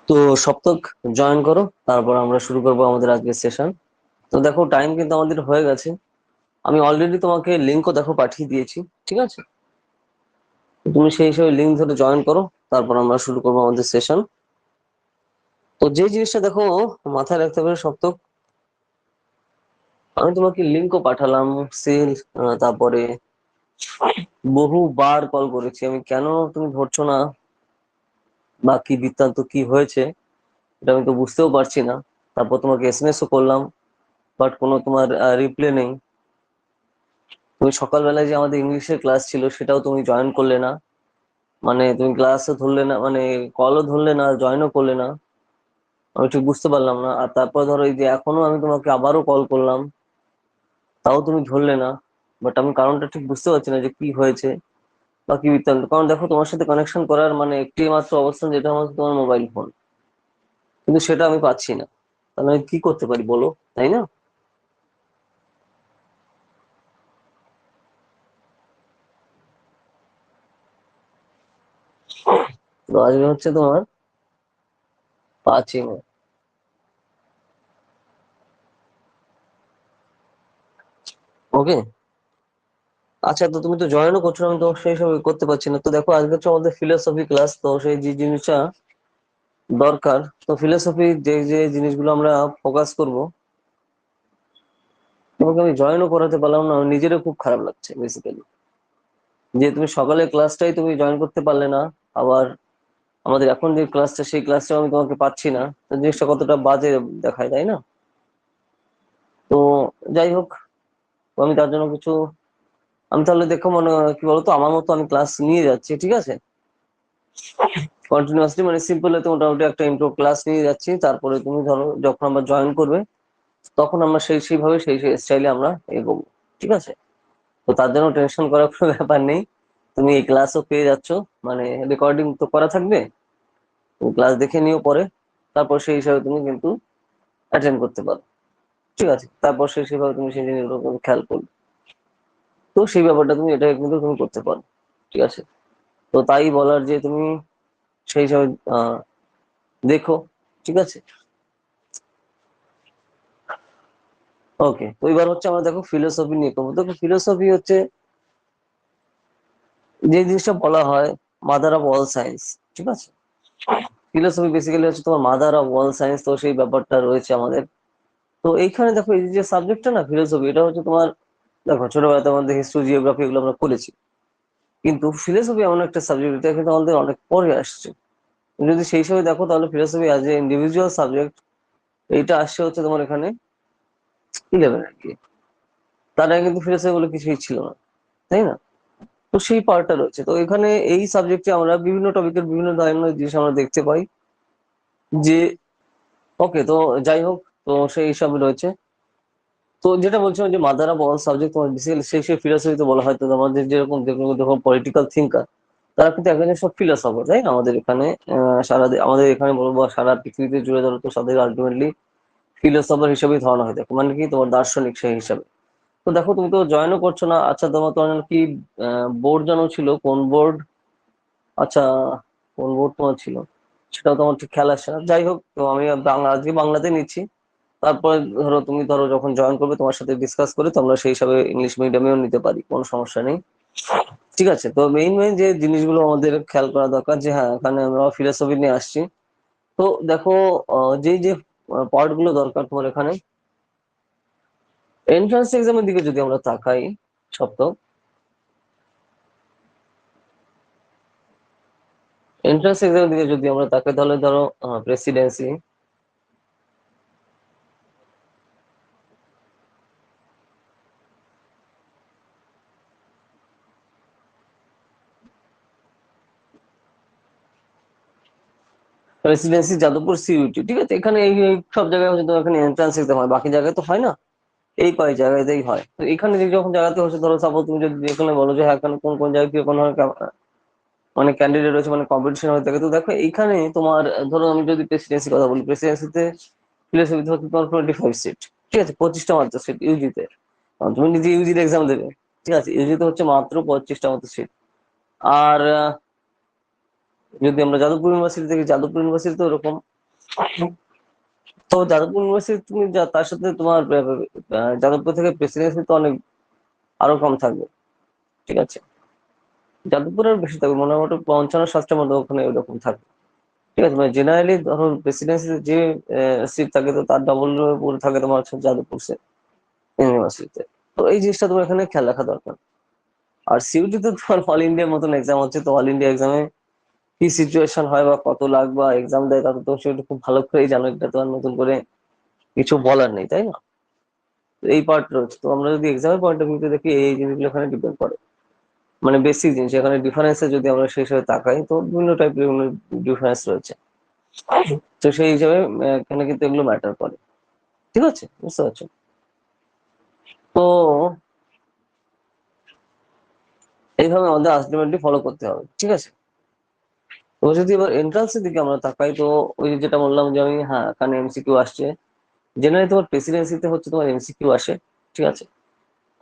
তো সপ্তক জয়েন করো, তারপর আমরা শুরু করবো আমাদের আজকের সেশন। তো দেখো টাইম কিন্তু আমাদের হয়ে গেছে। আমি অলরেডি তোমাকে লিঙ্কও দেখো পাঠিয়ে দিয়েছি, ঠিক আছে? তো তুমি সেই হিসেবে লিঙ্ক ধরে জয়েন করো, তারপর আমরা শুরু করবো আমাদের সেশন। তো যে জিনিসটা দেখো মাথায় রাখতে হবে সপ্তক, আমি তোমাকে লিঙ্কও পাঠালাম, সেল, তারপরে বহুবার কল করেছি আমি, কেন তুমি ধরছো না বা কি বৃত্তান্ত কি হয়েছে এটা আমি তো বুঝতেও পারছি না। তারপর তোমাকে এসএমএসও করলাম, বাট কোনো তোমার রিপ্লে নেই। তুমি সকালবেলায় যে আমাদের ইংলিশের ক্লাস ছিল সেটাও তুমি জয়েন করলে না, মানে তুমি ক্লাসও ধরলে না, মানে কলও ধরলে না, জয়েনও করলে না। আমি ঠিক বুঝতে পারলাম না। আর তারপর ধরো এই যে এখনো আমি তোমাকে আবারও কল করলাম, তাও তুমি ধরলে না। বাট আমি কারণটা ঠিক বুঝতে পারছি না যে কি হয়েছে বা কি বৃত্তান্ত। কারণ দেখো তোমার সাথে কানেকশন করার মানে একটি মাত্র অবস্থান, যেটা হচ্ছে তোমার মোবাইল ফোন, কিন্তু সেটা আমি পাচ্ছি না। তাহলে আমি কি করতে পারি বলো, তাই না? তো আজকে হচ্ছে তোমার 5ই মে। ওকে। আচ্ছা, তো তুমি তো জয়েনও করছো না, আমি তো সেই সব করতে পারছি না। তো দেখো আজকে হচ্ছে আমাদের ফিলোসফি ক্লাস, তো সেই যে জিনিসটা দরকার, তো ফিলোসফি যে যে জিনিসগুলো আমরা ফোকাস করব, তোমাকে আমি জয়েনও করাতে পারলাম না, আমার নিজেরও খুব খারাপ লাগছে বেসিক্যালি, যে তুমি সকালের ক্লাসটাই তুমি জয়েন করতে পারলে না। আবার আমাদের এখন যে ক্লাসটা, সেই ক্লাসটা আমি তোমাকে পাচ্ছি না। তো জিনিসটা কতটা বাজে দেখায়, তাই না? তো যাই হোক, তো আমি তার জন্য কিছু, আমি তাহলে দেখো মনে কি বলতো, আমার মতো আমি ক্লাস নিয়ে যাচ্ছি, ঠিক আছে? কন্টিনিউয়াসলি, মানে সিম্পল হতে মোটামুটি একটা ইন্ট্রো ক্লাস নিয়ে যাচ্ছি। তারপরে তুমি ধরো যখন আমরা জয়েন করবে, তখন আমরা সেইভাবে সেই সেই স্টাইলে আমরা এগোবো, ঠিক আছে? তো তার জন্য টেনশন করার কোনো ব্যাপার নেই। তুমি এই ক্লাসও পেয়ে যাচ্ছ, মানে রেকর্ডিং তো করা থাকবে, তুমি ক্লাস দেখে নিও পরে। তারপর সেই হিসাবে তুমি কিন্তু অ্যাটেন্ড করতে পারো, ঠিক আছে? তারপর সেইভাবে তুমি সেই জিনিসগুলো খেয়াল করবে। তো সেই ব্যাপারটা তুমি এটা কিন্তু তুমি করতে পারো, ঠিক আছে? তো তাই বলার যে তুমি সেই হিসাবে দেখো, ঠিক আছে? ওকে, তো এবার হচ্ছে আমরা দেখো ফিলোসফি নিয়ে করবো। দেখো ফিলোসফি হচ্ছে যে জিনিসটা বলা হয় মাদার অফ অল সায়েন্স, ঠিক আছে? ফিলোসফি বেসিক্যালি হচ্ছে তোমার মাদার অফ অল সায়েন্স, তো সেই ব্যাপারটা রয়েছে আমাদের। তো এইখানে দেখো এই যে সাবজেক্টটা না ফিলোসফি, এটা হচ্ছে তোমার, দেখো ছোটবেলাতে আমাদের হিস্ট্রি জিওগ্রাফি এগুলো আমরা করেছি, কিন্তু ফিলোসফি এমন একটা সাবজেক্ট, এটা কিন্তু আমাদের অনেক পরে আসছে। তুমি যদি সেই হিসেবে দেখো তাহলে philosophy as a individual subject, এইটা আসছে হচ্ছে তোমার এখানে 11 আর কি। তার আগে কিন্তু ফিলোসফি বলে কিছুই ছিল না, তাই না? তো সেই পার্টটা রয়েছে। তো এখানে এই সাবজেক্টে আমরা বিভিন্ন টপিকের বিভিন্ন ধরনের জিনিস আমরা দেখতে পাই যে, ওকে, তো যাই হোক, তো সেই হিসাবে রয়েছে। তো যেটা বলছিলাম যে মাদার অফ অল সাবজেক্ট, তোমার বেসিক্যালি সেই সেই ফিলোসফিতে বলা হয়। তো আমাদের যেরকম দেখুন দেখুন পলিটিক্যাল থিঙ্কার, তারা কিন্তু একজন সব ফিলোসফার, তাই না? আমাদের এখানে আমাদের এখানে বলবো বা সারা পৃথিবীতে জুড়ে ধরো, তো তাদের আলটিমেটলি ফিলোসফার হিসেবেই ধরানো হয়। দেখো মানে কি, তোমার দার্শনিক সেই হিসাবে। তো দেখো তুমি তো জয়েনও করছো না। আচ্ছা, তোমার কি বোর্ড জানো ছিল, কোন বোর্ড? আচ্ছা, কোন বোর্ড তোমার ছিল সেটাও তোমার ঠিক খেয়াল আসছে না। যাই হোক, তো আমি বাংলা, আজকে বাংলাতে নিচ্ছি। তারপরে ধরো তুমি ধরো যখন জয়েন করবে, তোমার সাথে ডিসকাস করে তোমরা সেই হিসাবে ইংলিশ মিডিয়ামেও নিতে পারি, কোনো সমস্যা নেই, ঠিক আছে? তো মেইন মেইন যে জিনিসগুলো আমাদের খেয়াল করা দরকার, যে হ্যাঁ এখানে আমরা ফিলোসফি নিয়ে আসছি। তো দেখো যেই যে পার্ট গুলো দরকার তোমার এখানে, এন্ট্রান্স এক্সামের দিকে যদি আমরা তাকাই সপ্তম, এন্ট্রান্স এক্সামের দিকে যদি আমরা তাকাই, তাহলে ধরো প্রেসিডেন্সি, প্রেসিডেন্সি, যাদবপুর, সিইউটি, ঠিক আছে? এখানে এই সব জায়গায় হচ্ছে তোমার এখানে এন্ট্রান্স এক্সাম হয়, বাকি জায়গায় তো হয় না। এই কয়েক জায়গাতেই হয়। তো এখানে যে যখন জায়গাতে হচ্ছে, ধরো সাপোজ তুমি যদি এখানে বলো যে হ্যাঁ এখানে কোন কোন জায়গায় কি কোনো মানে ক্যান্ডিডেট রয়েছে, মানে কম্পিটিশন হয়ে থাকে। তো দেখো এইখানে তোমার ধরো আমি যদি প্রেসিডেন্সি কথা বলি, প্রেসিডেন্সিতে ফিলোসফিতে হচ্ছে তোমার 25 সিট, ঠিক আছে? 25টা মাত্র সিট ইউজিতে। তুমি নিজে ইউজির এক্সাম দেবে, ঠিক আছে? ইউজিতে হচ্ছে মাত্র 25টা মতো সিট। আর যদি আমরা যাদবপুর ইউনিভার্সিটি থেকে, যাদবপুর ইউনিভার্সিটি তো এরকম। তো যাদবপুর ইউনিভার্সিটি তুমি তার সাথে তোমার যাদবপুর থেকে প্রেসিডেন্সি তো অনেক আরো কম থাকবে, ঠিক আছে। যাদবপুরের বেশি থাকবে, মোটামুটি 55-60টার মধ্যে ওখানে এরকম থাকবে, ঠিক আছে। মানে জেনারেলি ধরো প্রেসিডেন্সিতে যে সিট থাকে তো তার ডবল পুরো থাকে তোমার হচ্ছে যাদবপুর ইউনিভার্সিটিতে। তো এই জিনিসটা তোমার এখানে খেয়াল রাখা দরকার। আর সিইউটি তো তোমার অল ইন্ডিয়ার মতন এক্সাম হচ্ছে, তো অল ইন্ডিয়া এক্সামে কি সিচুয়েশন হয় বা কত লাখ বা এক্সাম দেয় তা তো সেটা খুব ভালো করেই জানো, এটা তো আর নতুন করে কিছু বলার নেই, তাই না? তো এই পার্ট রয়েছে। তো আমরা যদি এক্সামের পয়েন্ট অফ ভিউতে দেখি, এই জিনিসগুলো এখানে ডিপেন্ড করে, মানে বেসিক জিনিস এখানে ডিফারেন্সে যদি আমরা সেই হিসেবে তাকাই তো বিভিন্ন টাইপের ডিফারেন্স রয়েছে। তো সেই হিসাবে এখানে কিন্তু এগুলো ম্যাটার করে, ঠিক আছে, বুঝতে পারছো? তো এইভাবে আমাদের আলটিমেটলি ফলো করতে হবে, ঠিক আছে। তো যদি এবার এন্ট্রান্সের দিকে আমরা তাকাই, তো ওই যে যেটা বললাম যে আমি, হ্যাঁ এখানে এমসিকিউ আসছে। জেনারেলি তোমার প্রেসিডেন্সিতে হচ্ছে তোমার এমসিকিউ আসে, ঠিক আছে।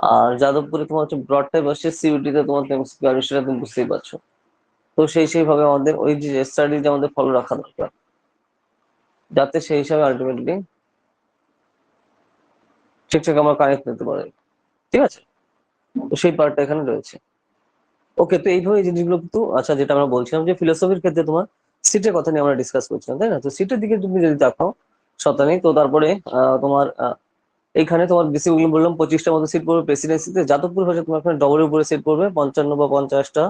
আর যাদবপুরে তোমার হচ্ছে ব্রড টাইপ আসছে, সিইউটি তে তোমার এমসিকিউ আসবে, সেটা তুমি বুঝতেই পারছো। তো সেইভাবে আমাদের ওই যে স্টাডি যে আমাদের ফলো রাখা দরকার, যাতে সেই হিসাবে আলটিমেটলি ঠিকঠাক আমরা কানেক্ট নিতে পারি, ঠিক আছে। তো সেই পার্টটা এখানে রয়েছে। ওকে, তো এইভাবে এই জিনিসগুলো কিন্তু, আচ্ছা যেটা আমরা বলছিলাম যে ফিলোসফির ক্ষেত্রে তোমার সিটের কথা নিয়ে আমরা ডিসকাস করছিলাম, তাই না? তো সিটের দিকে তুমি যদি তাকাও, শতানি তো তারপরে তোমার এইখানে তোমার বেশি বললাম 25টা মতো সিট পড়বে প্রেসিডেন্সিতে। যাদবপুর হচ্ছে তোমার এখানে ডবলের উপরে সিট পড়বে, 55 বা 50টা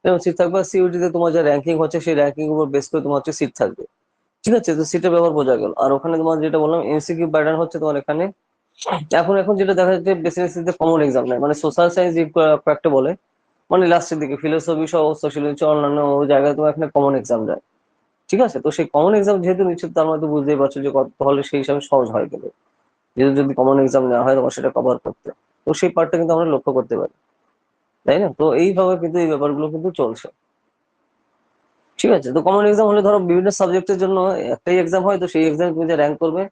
এরকম সিট থাকবে। সিইউটি তে তোমার যে র্যাঙ্কিং হচ্ছে সেই র্যাঙ্কিং উপর বেস করে তোমার হচ্ছে সিট থাকবে, ঠিক আছে। তো সিটের ব্যাপার বোঝা গেল। আর ওখানে তোমার যেটা বললাম এমসিকিউ প্যাটার্ন হচ্ছে তোমার এখানে, এখন যেটা দেখা যাচ্ছে প্রেসিডেন্সিতে কমন এক্সাম নেয়, মানে সোশ্যাল সায়েন্স কয়েকটা বলে, মানে লাস্টের দিকে ফিলোসফি সহ সোশ্যালজি অন্যান্য জায়গায় তোমার এখানে কমন এক্সাম দেয়, ঠিক আছে। তো সেই কমন এক্সাম যেহেতু নিচ্ছে, তার মধ্যে বুঝতেই পারছো যে কত হলে সেই হিসাবে সহজ হয় গেল, যেহেতু যদি কমন এক্সাম নেওয়া হয় তোমার সেটা কভার করতে। তো সেই পার্টটা কিন্তু আমরা লক্ষ্য করতে পারি, তাই না? তো এইভাবে কিন্তু এই ব্যাপারগুলো কিন্তু চলছে, ঠিক আছে। তো কমন এক্সাম হলে ধরো বিভিন্ন সাবজেক্টের জন্য একটাই এক্সাম হয়, তো সেই এক্সাম তুমি যে র্যাঙ্ক করবে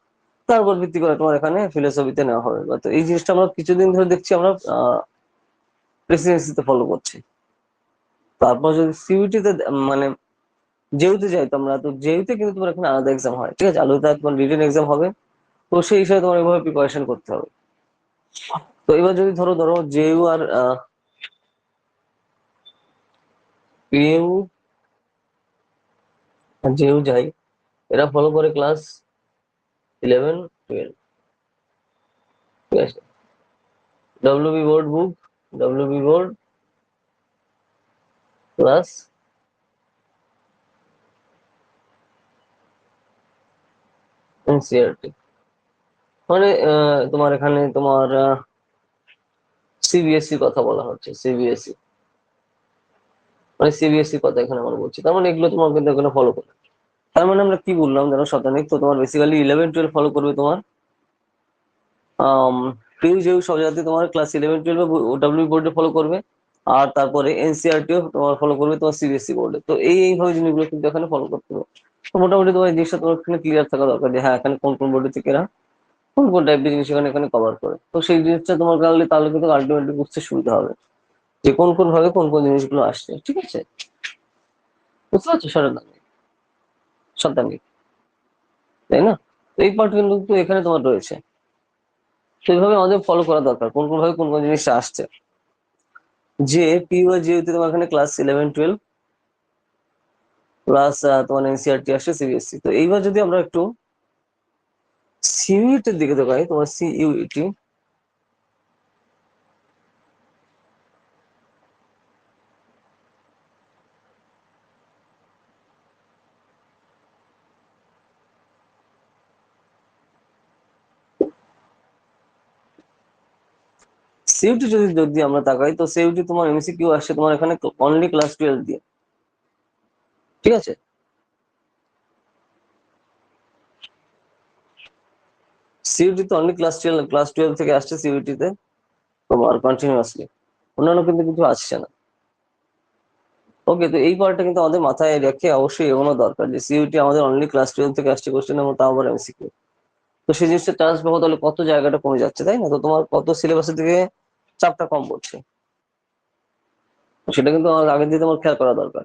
তার উপর ভিত্তি করে তোমার এখানে ফিলোসফিতে নেওয়া হবে। তো এই জিনিসটা আমরা কিছুদিন ধরে দেখছি, আমরা প্রেসিডেন্সিতে ফলো করছি। তারপর যদি সিইউটি তে মানে যেহেতু যাই তোমরা, তো যেহেতু কিন্তু তোমার এখানে আলাদা এক্সাম হয়, ঠিক আছে, আলাদা তোমার রিটেন এক্সাম হবে। তো সেই হিসাবে তোমার এভাবে প্রিপারেশন করতে হবে। তো এবার যদি ধরো ধরো জেইউ আর পিইউ, জেইউ যাই, এরা ফলো করে ক্লাস 11-12, ঠিক আছে। ডব্লিউবি বোর্ড বুক, ডব্লিউবি বোর্ড প্লাস এনসিআরটি, মানে তোমার এখানে তোমার সিবিএসসি কথা বলা হচ্ছে, সিবিএসসি মানে সিবিএসসি কথা এখানে আমরা বলছি। তার মানে এগুলো তোমার কিন্তু এখানে ফলো করে। তার মানে আমরা কি বললাম যেন শতাধিক, তো তোমার বেসিক্যালি 11-12 ফলো করবে তোমার পিইউ জেইউ সব জায়গাতে তোমার ক্লাস 11-12 ডব্লিউ বোর্ডে ফলো করবে। আর তারপরে এনসিআরটিও তোমার ফলো করবে তোমার সিবিএসসি বোর্ডে। তো এইভাবে জিনিসগুলো কিন্তু এখানে ফলো করতে হবে। তো মোটামুটি তোমার এই জিনিসটা তোমার এখানে ক্লিয়ার থাকা দরকার যে হ্যাঁ এখানে কোন কোন বোর্ডে থেকে এরা কোন কোন টাইপের জিনিস এখানে এখানে কভার করে। তো সেই জিনিসটা তোমার কারণে তাহলে কিন্তু আলটিমেটলি বুঝতে সুবিধা হবে যে কোন কোন ভাবে কোন কোন জিনিসগুলো আসছে, ঠিক আছে। বুঝতে পারছো শতাংশ, তাই না? তো এই পার্ট কিন্তু এখানে তোমার রয়েছে। তো এইভাবে আমাদের ফলো করা দরকার কোন কোন ভাবে কোন কোন জিনিসটা আসছে। যে পিইউ আর জিইউ তে তোমার এখানে ক্লাস 11-12 প্লাস তোমার এনসিআরটি আসছে, সিবিএসসি। তো এইবার যদি আমরা একটু সিইউটি এর দিকে তাকাই, তোমার সিইউটি, সিইউটি যদি যদি আমরা তাকাই, তো সিইউটি তোমার এমসিকিউ আসছে তোমার এখানে অনলি ক্লাস 12 দিয়ে, ঠিক আছে। সিইউটি তো অনলি ক্লাস 12 থেকে আসছে সিইউটি তে তোমার কন্টিনিউয়াসলি, অন্যান্য কিন্তু কিছু আসছে না। ওকে, তো এই পার্টটা কিন্তু আমাদের মাথায় রেখে অবশ্যই এগোনো দরকার যে সিইউটি আমাদের অনলি ক্লাস 12 থেকে আসছে কোশ্চেন, এবং তাও আবার এমসিকিউ। তো সেই জিনিসটা চান্স পাবো, তাহলে কত জায়গাটা কমে যাচ্ছে, তাই না? তো তোমার কত সিলেবাসের দিকে চাপটা কম পড়ছে, সেটা কিন্তু আমার আগে দিয়ে তোমার খেয়াল করা দরকার।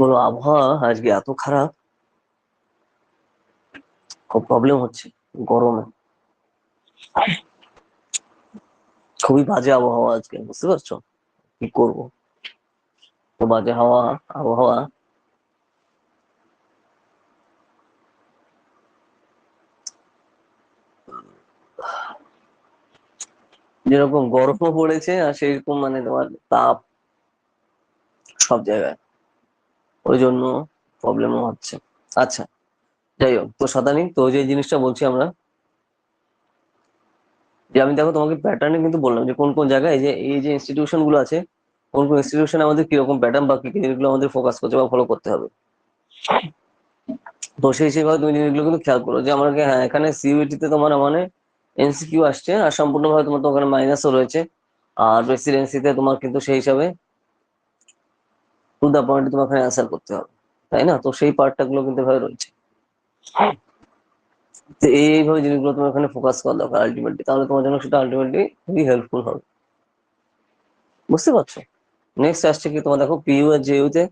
বলো, আবহাওয়া আজকে এত খারাপ, খুব প্রবলেম হচ্ছে গরমে। খুবই বাজে আবহাওয়া আজকে, বুঝতে পারছো? কি করবো, তো বাজে আবহাওয়া। যেরকম গরমও পড়েছে আর সেরকম মানে তোমার তাপ সব জায়গায়, ওই জন্য প্রবলেমও হচ্ছে। আচ্ছা, যাই হোক, তো শতানি তো যে জিনিসটা বলছি আমরা, যে আমি দেখো তোমাকে প্যাটার্নে কিন্তু বললাম যে কোন কোন জায়গায় এই যে ইনস্টিটিউশন গুলো আছে, কোন কোন ইনস্টিটিউশনে আমাদের কিরকম প্যাটার্ন বা কি কি জিনিসগুলো আমাদের ফোকাস করছে বা ফলো করতে হবে। তো সেই হিসেবে তুমি জিনিসগুলো কিন্তু খেয়াল করো যে আমাকে, হ্যাঁ, এখানে সিইউটি তে তোমার মানে এমসিকিউ আসছে আর সম্পূর্ণভাবে তোমার তো ওখানে মাইনাসও রয়েছে। আর প্রেসিডেন্সিতে তোমার কিন্তু সেই হিসাবে টু দা পয়েন্ট তোমার ওখানে অ্যান্সার করতে হবে, তাই না? তো সেই পার্টটা গুলো কিন্তু এভাবে রয়েছে। তো এইভাবে জিনিসগুলো তোমার ওখানে ফোকাস করা দরকার আলটিমেটলি, তাহলে তোমার জন্য সেটা আলটিমেটলি খুবই হেল্পফুল হবে। বুঝতে পারছো? নেক্সট আসছে কি, তোমার দেখো পিইউ আর জেইউ তে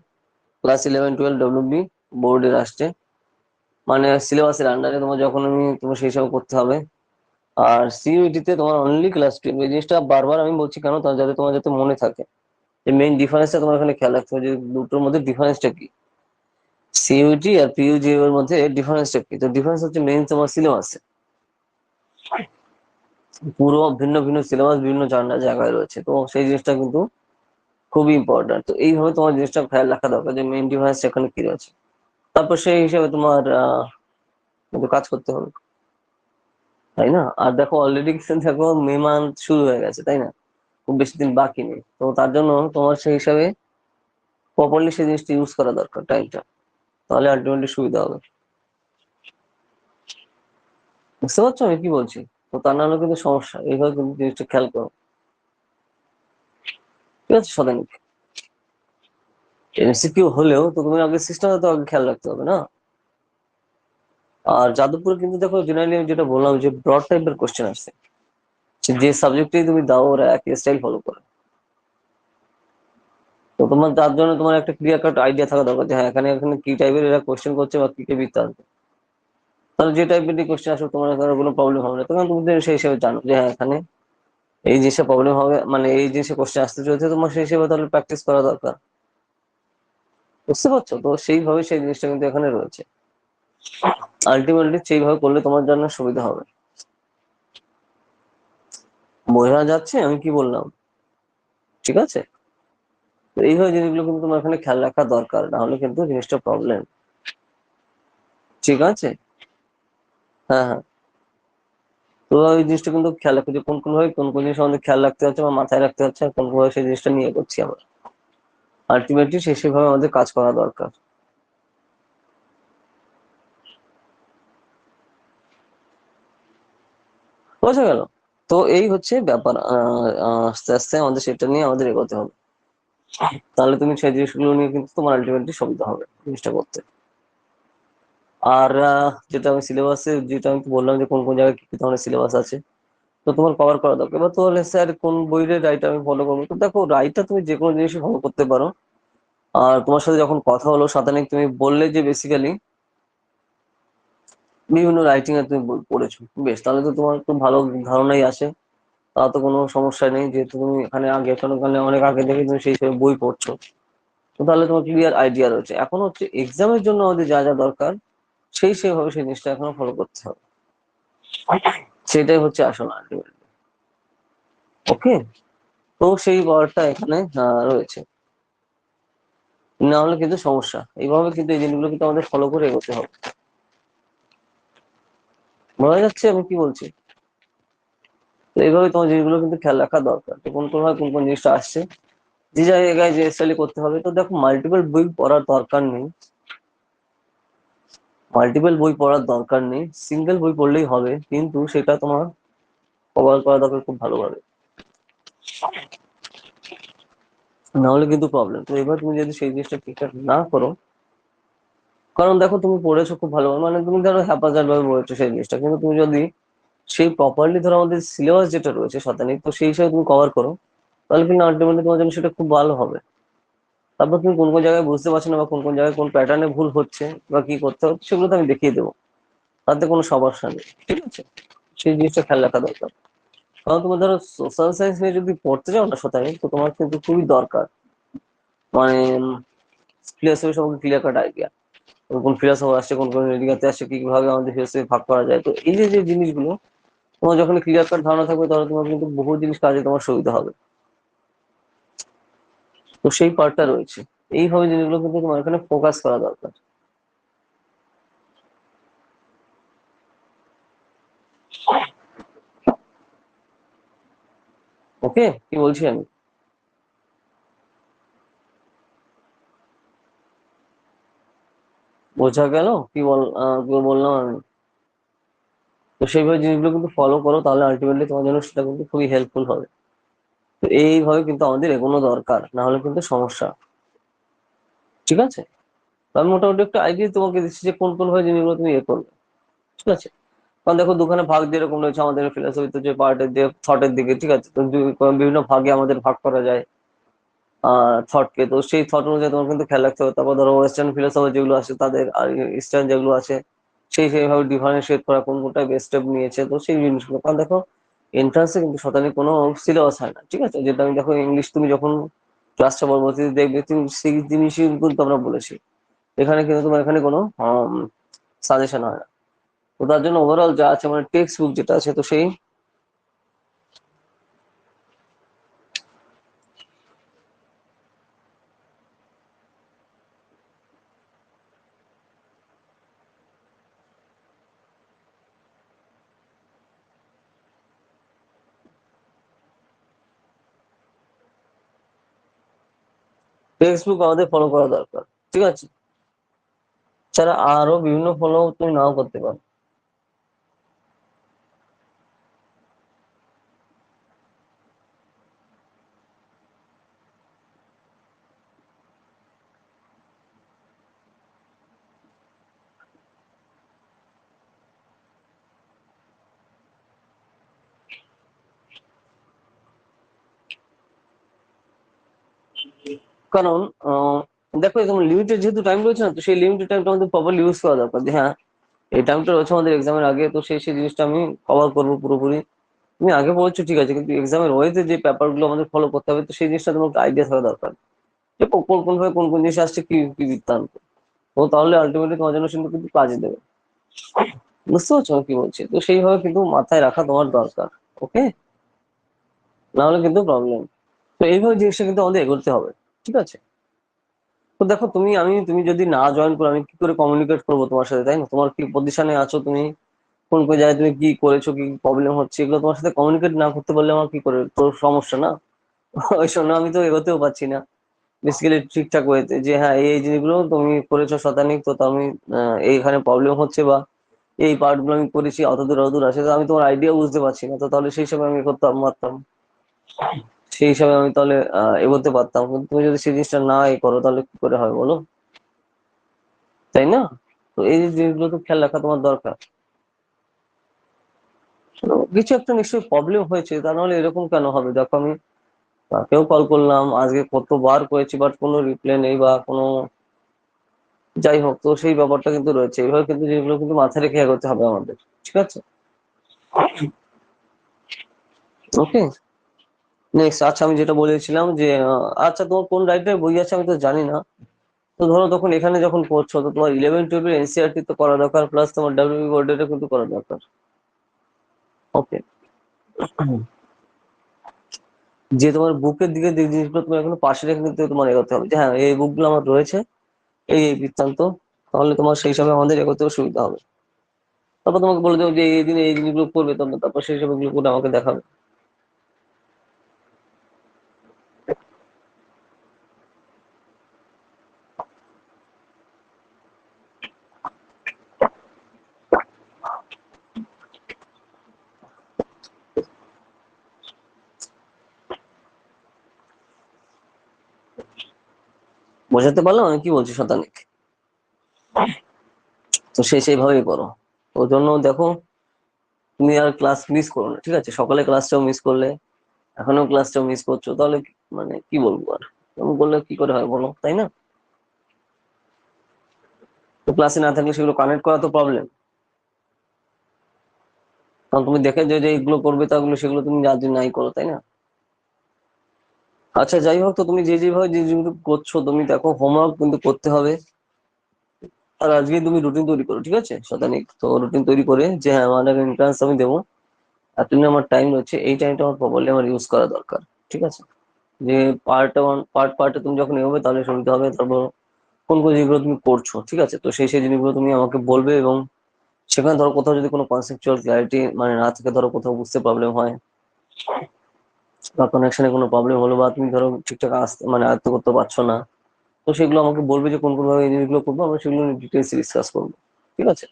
ক্লাস 11-12 ডব্লিউবি বোর্ডের আসছে, মানে সিলেবাসের আন্ডারে তোমার যখন তোমার সেই সব করতে হবে। আর সিইউটি তে তোমার অনলি ক্লাস 12, এই জিনিসটা বারবার আমি বলছি কেন, তার যাতে তোমার যাতে মনে থাকে যে মেইন ডিফারেন্সটা তোমার এখানে খেয়াল রাখতে হবে যে দুটোর মধ্যে ডিফারেন্সটা কি, সিইউটি আর পিইউজিইউ এর মধ্যে ডিফারেন্সটা কি। তো ডিফারেন্স হচ্ছে মেইন তোমার সিলেবাসে, পুরো ভিন্ন ভিন্ন সিলেবাস বিভিন্ন জায়গায় রয়েছে, তো সেই জিনিসটা কিন্তু খুবই ইম্পর্টেন্ট। তো এইভাবে তোমার জিনিসটা খেয়াল রাখা দরকার যে মেইন ডিফারেন্স এখানে কি রয়েছে, তারপর সেই হিসেবে তোমার কিন্তু কাজ করতে হবে, তাই না? আর দেখো অলরেডি দেখো মে মান্থ শুরু হয়ে গেছে, তাই না? খুব বেশি দিন বাকি নেই, তো তার জন্য তোমার সেই হিসাবে প্রপারলি সেই জিনিসটা ইউজ করা দরকার টাইমটা, তাহলে আলটিমেটলি সুবিধা হবে। বুঝতে পারছো আমি কি বলছি? তো তা নাহলে কিন্তু সমস্যা, এইভাবে কিন্তু জিনিসটা খেয়াল করো। ঠিক আছে সদানি, এমসিকিউ হলেও তো তুমি আগে সিস্টেমটা তো আগে খেয়াল রাখতে হবে না। আর যাদবপুরে কিন্তু দেখো জেনারেলি যেটা বললাম যে ব্রড টাইপের কোশ্চেন আসছে, যে সাবজেক্টেই তুমি দাও ওরা একই স্টাইল ফলো করে। তো তোমার তার জন্য তোমার একটা ক্লিয়ার কাট আইডিয়া থাকা দরকার যে হ্যাঁ এখানে এখানে কি টাইপের এরা কোশ্চেন করছে বা কি টাইপের আসবে। তাহলে যে টাইপের কোশ্চেন আসবে তোমার এখানে কোনো প্রবলেম হবে না, তখন তুমি সেই হিসেবে জানো যে হ্যাঁ এখানে এই জিনিসটা প্রবলেম হবে, মানে এই জিনিসে কোশ্চেন আসতে চলছে, তোমার সেই হিসেবে তাহলে প্র্যাকটিস করা দরকার। বুঝতে পারছো? তো সেইভাবে সেই জিনিসটা কিন্তু এখানে রয়েছে, আলটিমেটলি সেইভাবে করলে তোমার জন্য সুবিধা হবে। বোঝা যাচ্ছে আমি কি বললাম? ঠিক আছে, তো এইভাবে জিনিসগুলো কিন্তু তোমার এখানে খেয়াল রাখা দরকার, না হলে কিন্তু জিনিসটা প্রবলেম। ঠিক আছে, হ্যাঁ হ্যাঁ, তো ওই জিনিসটা কিন্তু খেয়াল রাখো যে কোন কোন ভাবে কোন কোন জিনিস আমাদের খেয়াল রাখতে হচ্ছে বা মাথায় রাখতে হচ্ছে, আর কোন কোন ভাবে সেই জিনিসটা নিয়ে করছি আমরা। আলটিমেটলি সেভাবে আমাদের কাজ করা দরকার। বোঝা গেল? তো এই হচ্ছে ব্যাপার, আস্তে আস্তে আমাদের সেটা নিয়ে আমাদের এগোতে হবে, তাহলে তুমি সেই জিনিসগুলো নিয়ে কিন্তু তোমার আলটিমেটলি সুবিধা হবে জিনিসটা করতে। আর যেটা আমি সিলেবাসে যেটা আমি বললাম যে কোন কোন জায়গায় কি কি ধরনের সিলেবাস আছে, তো তোমার কভার করা দরকার। এবার তাহলে স্যার কোন বইয়ের রাইট আমি ফলো করবো, তো দেখো রাইটটা তুমি যে কোনো জিনিসই ফলো করতে পারো। আর তোমার সাথে যখন কথা হলো সাতানিক, তুমি বললে যে বেসিক্যালি বিভিন্ন রাইটিং এর তুমি বই পড়েছো, বেশ, তাহলে তো তোমার খুব ভালো ধারণাই আসে। তা তো কোনো সমস্যা নেই, যেহেতু তুমি এখানে আগে ওখানে অনেক আগে থেকে তুমি সেই হিসেবে বই পড়ছো, তো তাহলে তোমার ক্লিয়ার আইডিয়া রয়েছে। এখন হচ্ছে এক্সামের জন্য আমাদের যা যা দরকার সেভাবে সেই জিনিসটা এখনো ফলো করতে হবে, সেটাই হচ্ছে আসল আলটিমেটলি। ওকে, তো সেই পাওয়ারটা এখানে রয়েছে, না হলে কিন্তু সমস্যা। এইভাবে কিন্তু এই জিনিসগুলো কিন্তু আমাদের ফলো করে এগোতে হবে। বোঝা যাচ্ছে আমি কি বলছি? তো এইভাবে তোমার জিনিসগুলো কিন্তু খেয়াল রাখা দরকার, তো কোন কোন ভাবে কোন কোন জিনিসটা আসছে, যে জায়গায় যে স্টাইলে করতে হবে। তো দেখো মাল্টিপল বই পড়ার দরকার নেই, মাল্টিপল বই পড়ার দরকার নেই, সিঙ্গেল বই পড়লেই হবে, কিন্তু সেটা তোমার কভার করা দরকার খুব ভালোভাবে, না হলে কিন্তু প্রবলেম। তো এবার তুমি যদি সেই জিনিসটা ঠিকঠাক না করো, কারণ দেখো তুমি পড়েছো খুব ভালো, মানে তুমি ধরো হ্যাপাজার্ড ভাবে পড়েছো সেই জিনিসটা, কিন্তু তুমি যদি সেই প্রপারলি ধরো আমাদের সিলেবাস যেটা রয়েছে শতানিক, তো সেই হিসাবে তুমি কভার করো, তাহলে কিন্তু আলটিমেটলি তোমার জন্য সেটা খুব ভালো হবে। তারপর তুমি কোন কোন জায়গায় বুঝতে পারছো না বা কোন কোন জায়গায় কোন প্যাটার্নে ভুল হচ্ছে বা কি করতে হচ্ছে সেগুলো তো আমি দেখিয়ে দেবো, তাতে কোনো সমস্যা নেই, ঠিক আছে? সেই জিনিসটা খেয়াল রাখা দরকার। কারণ তুমি ধরো সোশ্যাল সায়েন্স নিয়ে যদি পড়তে যাও না শতানি, তো তোমার কিন্তু খুবই দরকার মানে ফিলোসফি সম্পর্কে ক্লিয়ার কাট আইডিয়া, কোন কোন ফিলোসফার আসছে, কোন কোন এরিয়াতে আসছে, কিভাবে আমাদের ফিলোসফি ভাগ করা যায়। তো এই যে যে জিনিসগুলো তোমার যখন ক্লিয়ার কাট ধারণা থাকবে, তাহলে তোমার কিন্তু বহু জিনিস কাজে তোমার সুবিধা হবে। তো সেই পার্টটা রয়েছে, এইভাবে জিনিসগুলো কিন্তু তোমার এখানে ফোকাস করা দরকার। ওকে, কি বলছি আমি? বোঝা গেল কি কি বললাম আমি? তো সেইভাবে জিনিসগুলো কিন্তু ফলো করো, তাহলে আলটিমেটলি তোমার জন্য সেটা কিন্তু খুবই হেল্পফুল হবে। তো এইভাবে কিন্তু আমাদের এগোনো দরকার, না হলে কিন্তু সমস্যা। ঠিক আছে, তো আমি মোটামুটি একটা আইডিয়া তোমাকে দিচ্ছি যে কোন কোন ভাবে জিনিসগুলো তুমি করবে। ঠিক আছে, কারণ দেখো দুখানে ভাগ যেরকম রয়েছে আমাদের ফিলোসফিতে, যে পার্টের যে থটের দিকে, ঠিক আছে, তো বিভিন্ন ভাগে আমাদের ভাগ করা যায় থটকে। তো সেই থট অনুযায়ী তোমার কিন্তু খেয়াল রাখতে হবে। তারপর ধরো ওয়েস্টার্ন ফিলোসফার যেগুলো আছে তাদের, আর ইস্টার্ন যেগুলো আছে সেইভাবে ডিফারেন্সিয়েট করা কোন কোনটা বেস্ট স্টেপ নিয়েছে, তো সেই জিনিসগুলো। কারণ দেখো এন্ট্রান্সে কিন্তু শতানি কোনো সিলেবাস হয় না, ঠিক আছে? যেটা আমি দেখো ইংলিশ তুমি যখন ক্লাসটা পরবর্তীতে দেখবে, তুমি সেই জিনিসই কিন্তু আমরা বলেছি। এখানে কিন্তু তোমার এখানে কোনো সাজেশন হয় না। তো তার জন্য ওভারঅল যা আছে মানে টেক্সট বুক যেটা আছে, তো সেই টেক্সট বুক আমাদের ফলো করা দরকার, ঠিক আছে? ছাড়া আরো বিভিন্ন ফলো তুমি নাও করতে পারো। কারণ আহ, দেখো এরকম লিমিটেড যেহেতু টাইম রয়েছে না, তো সেই লিমিটেড টাইমটা আমাদের প্রপারলি ইউজ করা দরকার, যে হ্যাঁ এই টাইমটা রয়েছে আমাদের এক্সামের আগে, তো সেই জিনিসটা আমি কভার করবো পুরোপুরি। তুমি আগে পড়ছো ঠিক আছে, কিন্তু এক্সামের ওয়েতে যে ব্যাপারগুলো আমাদের ফলো করতে হবে, তো সেই জিনিসটা তোমার আইডিয়া থাকা দরকার, যে কোন কোন ভাবে কোন কোন জিনিস আসছে, কি কি বৃত্তান্ত। তো তাহলে আলটিমেটলি তোমার জন্য কিন্তু কিন্তু কাজে দেবে। বুঝতে পারছো আমি কি বলছি? তো সেইভাবে কিন্তু মাথায় রাখা তোমার দরকার। ওকে, না হলে কিন্তু প্রবলেম। তো এইভাবে জিনিসটা কিন্তু আমাদের এগোতে হবে, ঠিক আছে? তো দেখো তুমি যদি না জয়েন করো, আমি কি করে কমিউনিকেট করবো তোমার সাথে, তাই না? তোমার কি পজিশনে আছো তুমি, কোন কোন জায়গায় তুমি কি করেছো, কি প্রবলেম হচ্ছে, এগুলো তোমার সাথে কমিউনিকেট না করতে পারলে আমার কি করে, তোর সমস্যা না? ওই জন্য আমি তো এগোতেও পারছি না বেসিক্যালি ঠিকঠাক ওয়েতে, যে হ্যাঁ এই জিনিসগুলো তুমি করেছো শতানিক, তো আমি এইখানে প্রবলেম হচ্ছে, বা এই পার্ট গুলো আমি করেছি অত দূর আছে, তো আমি তোমার আইডিয়া বুঝতে পারছি না, তো তাহলে সেই সময় আমি করতাম পারতাম, সেই হিসাবে আমি তাহলে এগোতে পারতাম। কিন্তু তুমি যদি সেই জিনিসটা না করো, তাহলে কি করে হয় বলো, তাই না? তো এই যে জিনিসগুলো তো খেয়াল রাখা তোমার দরকার। তো কিছু একটা নিশ্চয়ই প্রবলেম হয়েছে, তা নাহলে এরকম কেন হবে? দেখো আমি তাকেও কল করলাম আজকে, কতবার করেছি, বাট কোনো রিপ্লাই নেই বা কোনো, যাই হোক, তো সেই ব্যাপারটা কিন্তু রয়েছে। এইভাবে কিন্তু জিনিসগুলো কিন্তু মাথায় রেখে এগোতে হবে আমাদের, ঠিক আছে? ওকে, নেক্সট, আচ্ছা আমি যেটা বলেছিলাম যে আচ্ছা তোমার কোন রাইটার বই আছে আমি তো জানি না। তো ধরো তখন এখানে যখন পড়ছো, তো তোমার 11-12 এনসিআরটি তো করা দরকার, প্লাস তোমার ডাব্লিউবি বোর্ডেরও কিন্তু করা দরকার। ওকে, যে তোমার বুকের দিকে যে জিনিসগুলো তোমার এখনো পাশে রেখে কিন্তু তোমার এগোতে হবে, যে হ্যাঁ এই বুকগুলো আমার রয়েছে, এই বৃত্তান্ত, তাহলে তোমার সেই হিসাবে আমাদের এগোতেও সুবিধা হবে। তারপর তোমাকে বলে দেবো যে এই দিনে এই জিনিসগুলো করবে, তখন তারপর সেই হিসাবে গুলো করে আমাকে দেখাবে। বোঝাতে পারলাম আমি কি বলছি শতানিক? তো সেইভাবেই করো। ওর জন্য দেখো তুমি আর ক্লাস মিস করো না, ঠিক আছে? সকালে ক্লাসটাও মিস করলে, এখনো ক্লাসটাও মিস করছো, তাহলে মানে কি বলবো আর। তুমি বললে কি করে হয় বলো, তাই না? তো ক্লাসে না থাকলে সেগুলো কানেক্ট করা তো প্রবলেম। কারণ তুমি দেখে যে যে এগুলো করবে তাগুলো সেগুলো তুমি আজ নাই করো, তাই না? আচ্ছা যাই হোক, তো তুমি যে যেভাবে যে যেগুলো করছো তুমি দেখো, হোমওয়ার্ক কিন্তু করতে হবে। আর আজকে তুমি রুটিন তৈরি করো, ঠিক আছে শতানিক? তো রুটিন তৈরি করে যে হ্যাঁ আমার এন্ট্রান্স আমি দেবো, এতদিন আমার টাইম রয়েছে, এই টাইমটা আমার প্রপারলি আমার ইউজ করা দরকার। ঠিক আছে? যে পার্টে তুমি যখন এগোবে তাহলে সুবিধা হবে। তারপর কোন কোন জিনিসগুলো তুমি করছো, ঠিক আছে, তো সেই সেই জিনিসগুলো তুমি আমাকে বলবে। এবং সেখানে ধরো কোথাও যদি কোনো কনসেপচুয়াল ক্লারিটি মানে না থাকে, ধরো কোথাও বুঝতে প্রবলেম হয় বা কানেকশনে কোনো প্রবলেম হলো, বা তুমি ধরো ঠিকঠাক আসতে মানে আয়ত্ত করতে পারছো না, তো সেগুলো আমাকে বলবে যে কোন কোন ভাবে এই জিনিসগুলো করবো, আমরা সেগুলো ডিটেলস ডিসকাস করবো। ঠিক আছে?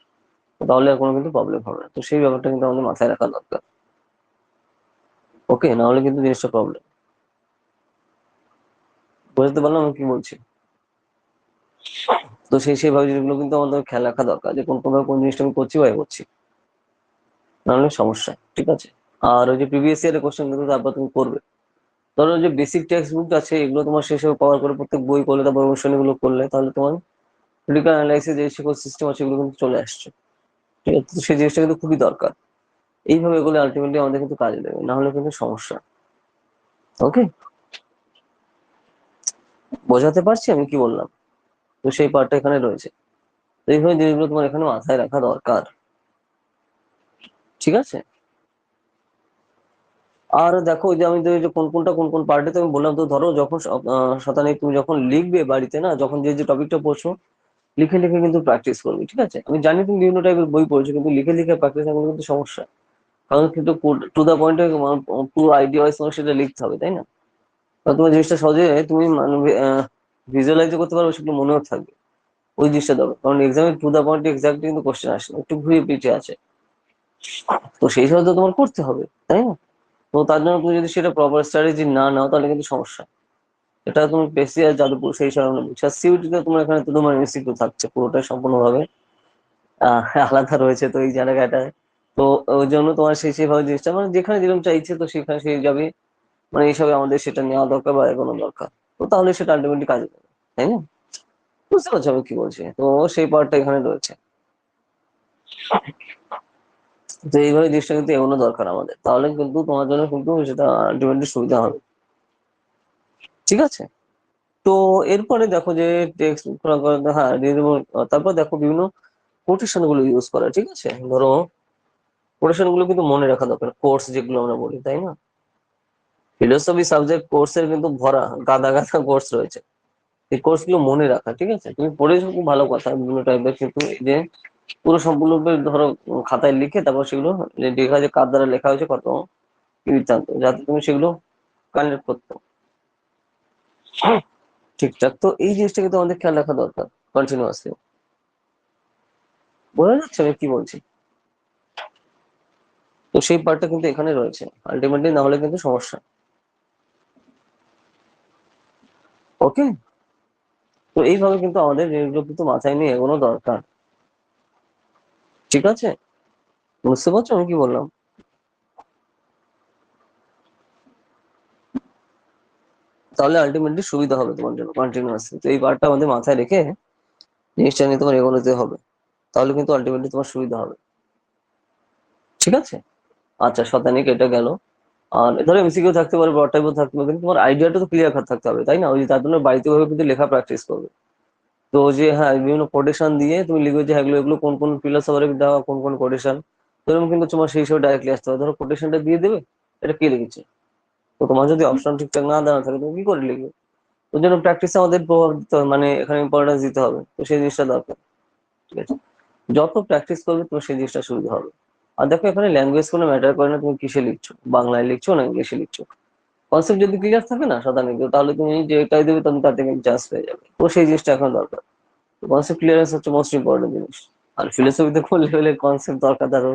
তো তাহলে আর কোনো কিন্তু প্রবলেম হবে না। তো সেই ব্যাপারটা কিন্তু আমাদের মাথায় রাখা দরকার। ওকে, না হলে কিন্তু জিনিসটা প্রবলেম। বুঝতে পারলাম আমি কি বলছি? তো সেই সেইভাবে জিনিসগুলো কিন্তু আমাদের খেয়াল রাখা দরকার, যে কোন কোন ভাবে কোন জিনিসটা আমি করছি বা এ করছি, নাহলে সমস্যা। ঠিক আছে? আর ওই যে প্রিভিয়াস ইয়ারের কোশ্চেন কিন্তু তারপর তুমি করবে। ধরো যে বেসিক টেক্সট বুক আছে এগুলো তোমার শেষে কভার করে প্রত্যেক বই করলে, তারপর অনুশীলনী গুলো করলে, তাহলে তোমার ক্রিটিক্যাল অ্যানালাইসিস যে সকল সিস্টেম আছে এগুলো কিন্তু চলে আসছে। ঠিক আছে? তো সেই জিনিসটা কিন্তু খুবই দরকার। এইভাবে এগুলো আলটিমেটলি আমাদের কিন্তু কাজে দেবে, না হলে কিন্তু সমস্যা। ওকে, বোঝাতে পারছি আমি কি বললাম? তো সেই পার্টটা এখানে রয়েছে। তো এইভাবে জিনিসগুলো তোমার এখানে মাথায় রাখা দরকার। ঠিক আছে? আর দেখো ওই যে আমি তো ওই যে কোন কোনটা কোন কোন পার্টে আমি বললাম, তো ধরো যখন শতানেক তুমি যখন লিখবে বাড়িতে, না যখন যে যে টপিকটা পড়ছো লিখে লিখে কিন্তু প্র্যাকটিস করবে। ঠিক আছে? আমি জানি তুমি বিভিন্ন টাইপের বই পড়ছো, কিন্তু লিখে লিখে প্র্যাকটিস না করলে কিন্তু সমস্যা। কারণ কিন্তু টু দা পয়েন্টে পুরো আইডিয়া ওয়াইজ তোমার সেটা লিখতে হবে, তাই না? কারণ তোমার জিনিসটা সহজে তুমি মানে ভিজুয়ালাইজ করতে পারবে, সেগুলো মনেও থাকবে। ওই জিনিসটা দরকার, কারণ এক্সামে টু দা পয়েন্ট এক্সাক্টলি কিন্তু কোশ্চেন আসে না, একটু ঘুরিয়ে পিছিয়ে আছে। তো সেই হিসাবে তো তোমার করতে হবে, তাই না? তো তার জন্য তুমি যদি সেটা প্রপার স্ট্র্যাটেজি না নাও তাহলে কিন্তু সমস্যা। এটা তুমি বেশি আর যাদবপুর সেই হিসাবে আমরা বুঝছি। আর সিইউটিতে তোমার এখানে তো তোমার এমসিকিউ থাকছে পুরোটাই সম্পূর্ণভাবে আলাদা রয়েছে তো এই জায়গাটায়। তো ওই জন্য তোমার সেই সেইভাবে জিনিসটা মানে যেখানে যেরকম চাইছে তো সেখানে সেই যাবে। মানে এইসবে আমাদের সেটা নেওয়া দরকার বা এগোনো দরকার। তো তাহলে সেটা আলটিমেটলি কাজে দেবে, তাই না? বুঝতে পারছো আমি কি বলছি? তো সেই পার্টটা এখানে রয়েছে। তো এইভাবে জিনিসটা কিন্তু এগোনো দরকার আমাদের, তাহলে কিন্তু তোমার জন্য কিন্তু সেটা আলটিমেটলি সুবিধা হবে। ঠিক আছে? তো এরপরে দেখো যে টেক্সট, হ্যাঁ তারপর দেখো বিভিন্ন কোটেশন গুলো ইউজ করা। ঠিক আছে? ধরো কোটেশন গুলো কিন্তু মনে রাখা দরকার, কোর্স যেগুলো আমরা বলি, তাই না? ফিলোসফি সাবজেক্ট কোর্সের কিন্তু ভরা গাদা গাদা কোর্স রয়েছে। এই কোর্স গুলো মনে রাখা, ঠিক আছে, তুমি পড়েছো খুব ভালো কথা বিভিন্ন টাইপের, কিন্তু এই যে পুরো সম্পূর্ণ ধরো খাতায় লিখে তারপর সেগুলো যে লেখা, যে কার দ্বারা লেখা হয়েছে কত কি বৃত্তান্ত, যাতে তুমি সেগুলো কালেক্ট করতে ঠিকঠাক। তো এই জিনিসটা কিন্তু আমাদের খেয়াল রাখা দরকার কন্টিনিউয়াসলি। বোঝা যাচ্ছে আমি কি বলছি? তো সেই পার্টটা কিন্তু এখানে রয়েছে আলটিমেটলি, না হলে কিন্তু সমস্যা। ওকে, তো এইভাবে কিন্তু আমাদের জিনিসগুলো কিন্তু মাথায় নিয়ে এগোনো দরকার। ঠিক আছে? বুঝতে পারছো আমি কি বললাম? তাহলে আলটিমেটলি সুবিধা হবে তোমার জন্য কন্টিনিউয়াসলি। তো এই পার্টটা আমাদের মাথায় রেখে জিনিসটা নিয়ে তোমার এগোনোতে হবে, তাহলে কিন্তু আলটিমেটলি তোমার সুবিধা হবে। ঠিক আছে? আচ্ছা শতানিক এটা গেল। আর ধরো এমসিকিউ থাকতে পারে, ব্রড টাইপও থাকতে পারে, কিন্তু তোমার আইডিয়াটা তো ক্লিয়ার থাকতে হবে, তাই না? ওই যে তার জন্য বাড়িতে ভাবে কিন্তু লেখা প্র্যাকটিস করবে। তো যে হ্যাঁ বিভিন্ন কোটেশন দিয়ে তুমি লিখবে যে হ্যাঁ এগুলো এগুলো কোন কোন ফিলোসফারের দেওয়া কোন কোন কোটেশন। এরকম কিন্তু তোমার সেই হিসেবে ডাইরেক্টলি আসতে হবে। ধরো কোটেশনটা দিয়ে দেবে, এটা কে লিখেছে। তো তোমার যদি অপশন ঠিকঠাক না দেওয়া থাকে তুমি কি করে লিখবে? ওই জন্য প্র্যাকটিসে আমাদের প্রভাব দিতে হবে, মানে এখানে ইম্পর্টেন্স দিতে হবে। তো সেই জিনিসটা দরকার। ঠিক আছে? যত প্র্যাকটিস করবে তোমার সেই জিনিসটা সুবিধা হবে। আর দেখো এখানে ল্যাঙ্গুয়েজ কোনো ম্যাটার করে না, তুমি কিসে লিখছো, বাংলায় লিখছো না ইংলিশে লিখছো। কনসেপ্ট যদি ক্লিয়ার থাকে না সাধারণত, তাহলে তুমি যেটাই দেবে তুমি তার থেকে জাস্ট হয়ে যাবে। তো সেই জিনিসটা এখন দরকার। কনসেপ্ট ক্লিয়ারেন্স হচ্ছে মোস্ট ইম্পর্টেন্ট জিনিস। আর ফিলোসফিতে কোন লেভেলের কনসেপ্ট দরকার ধরো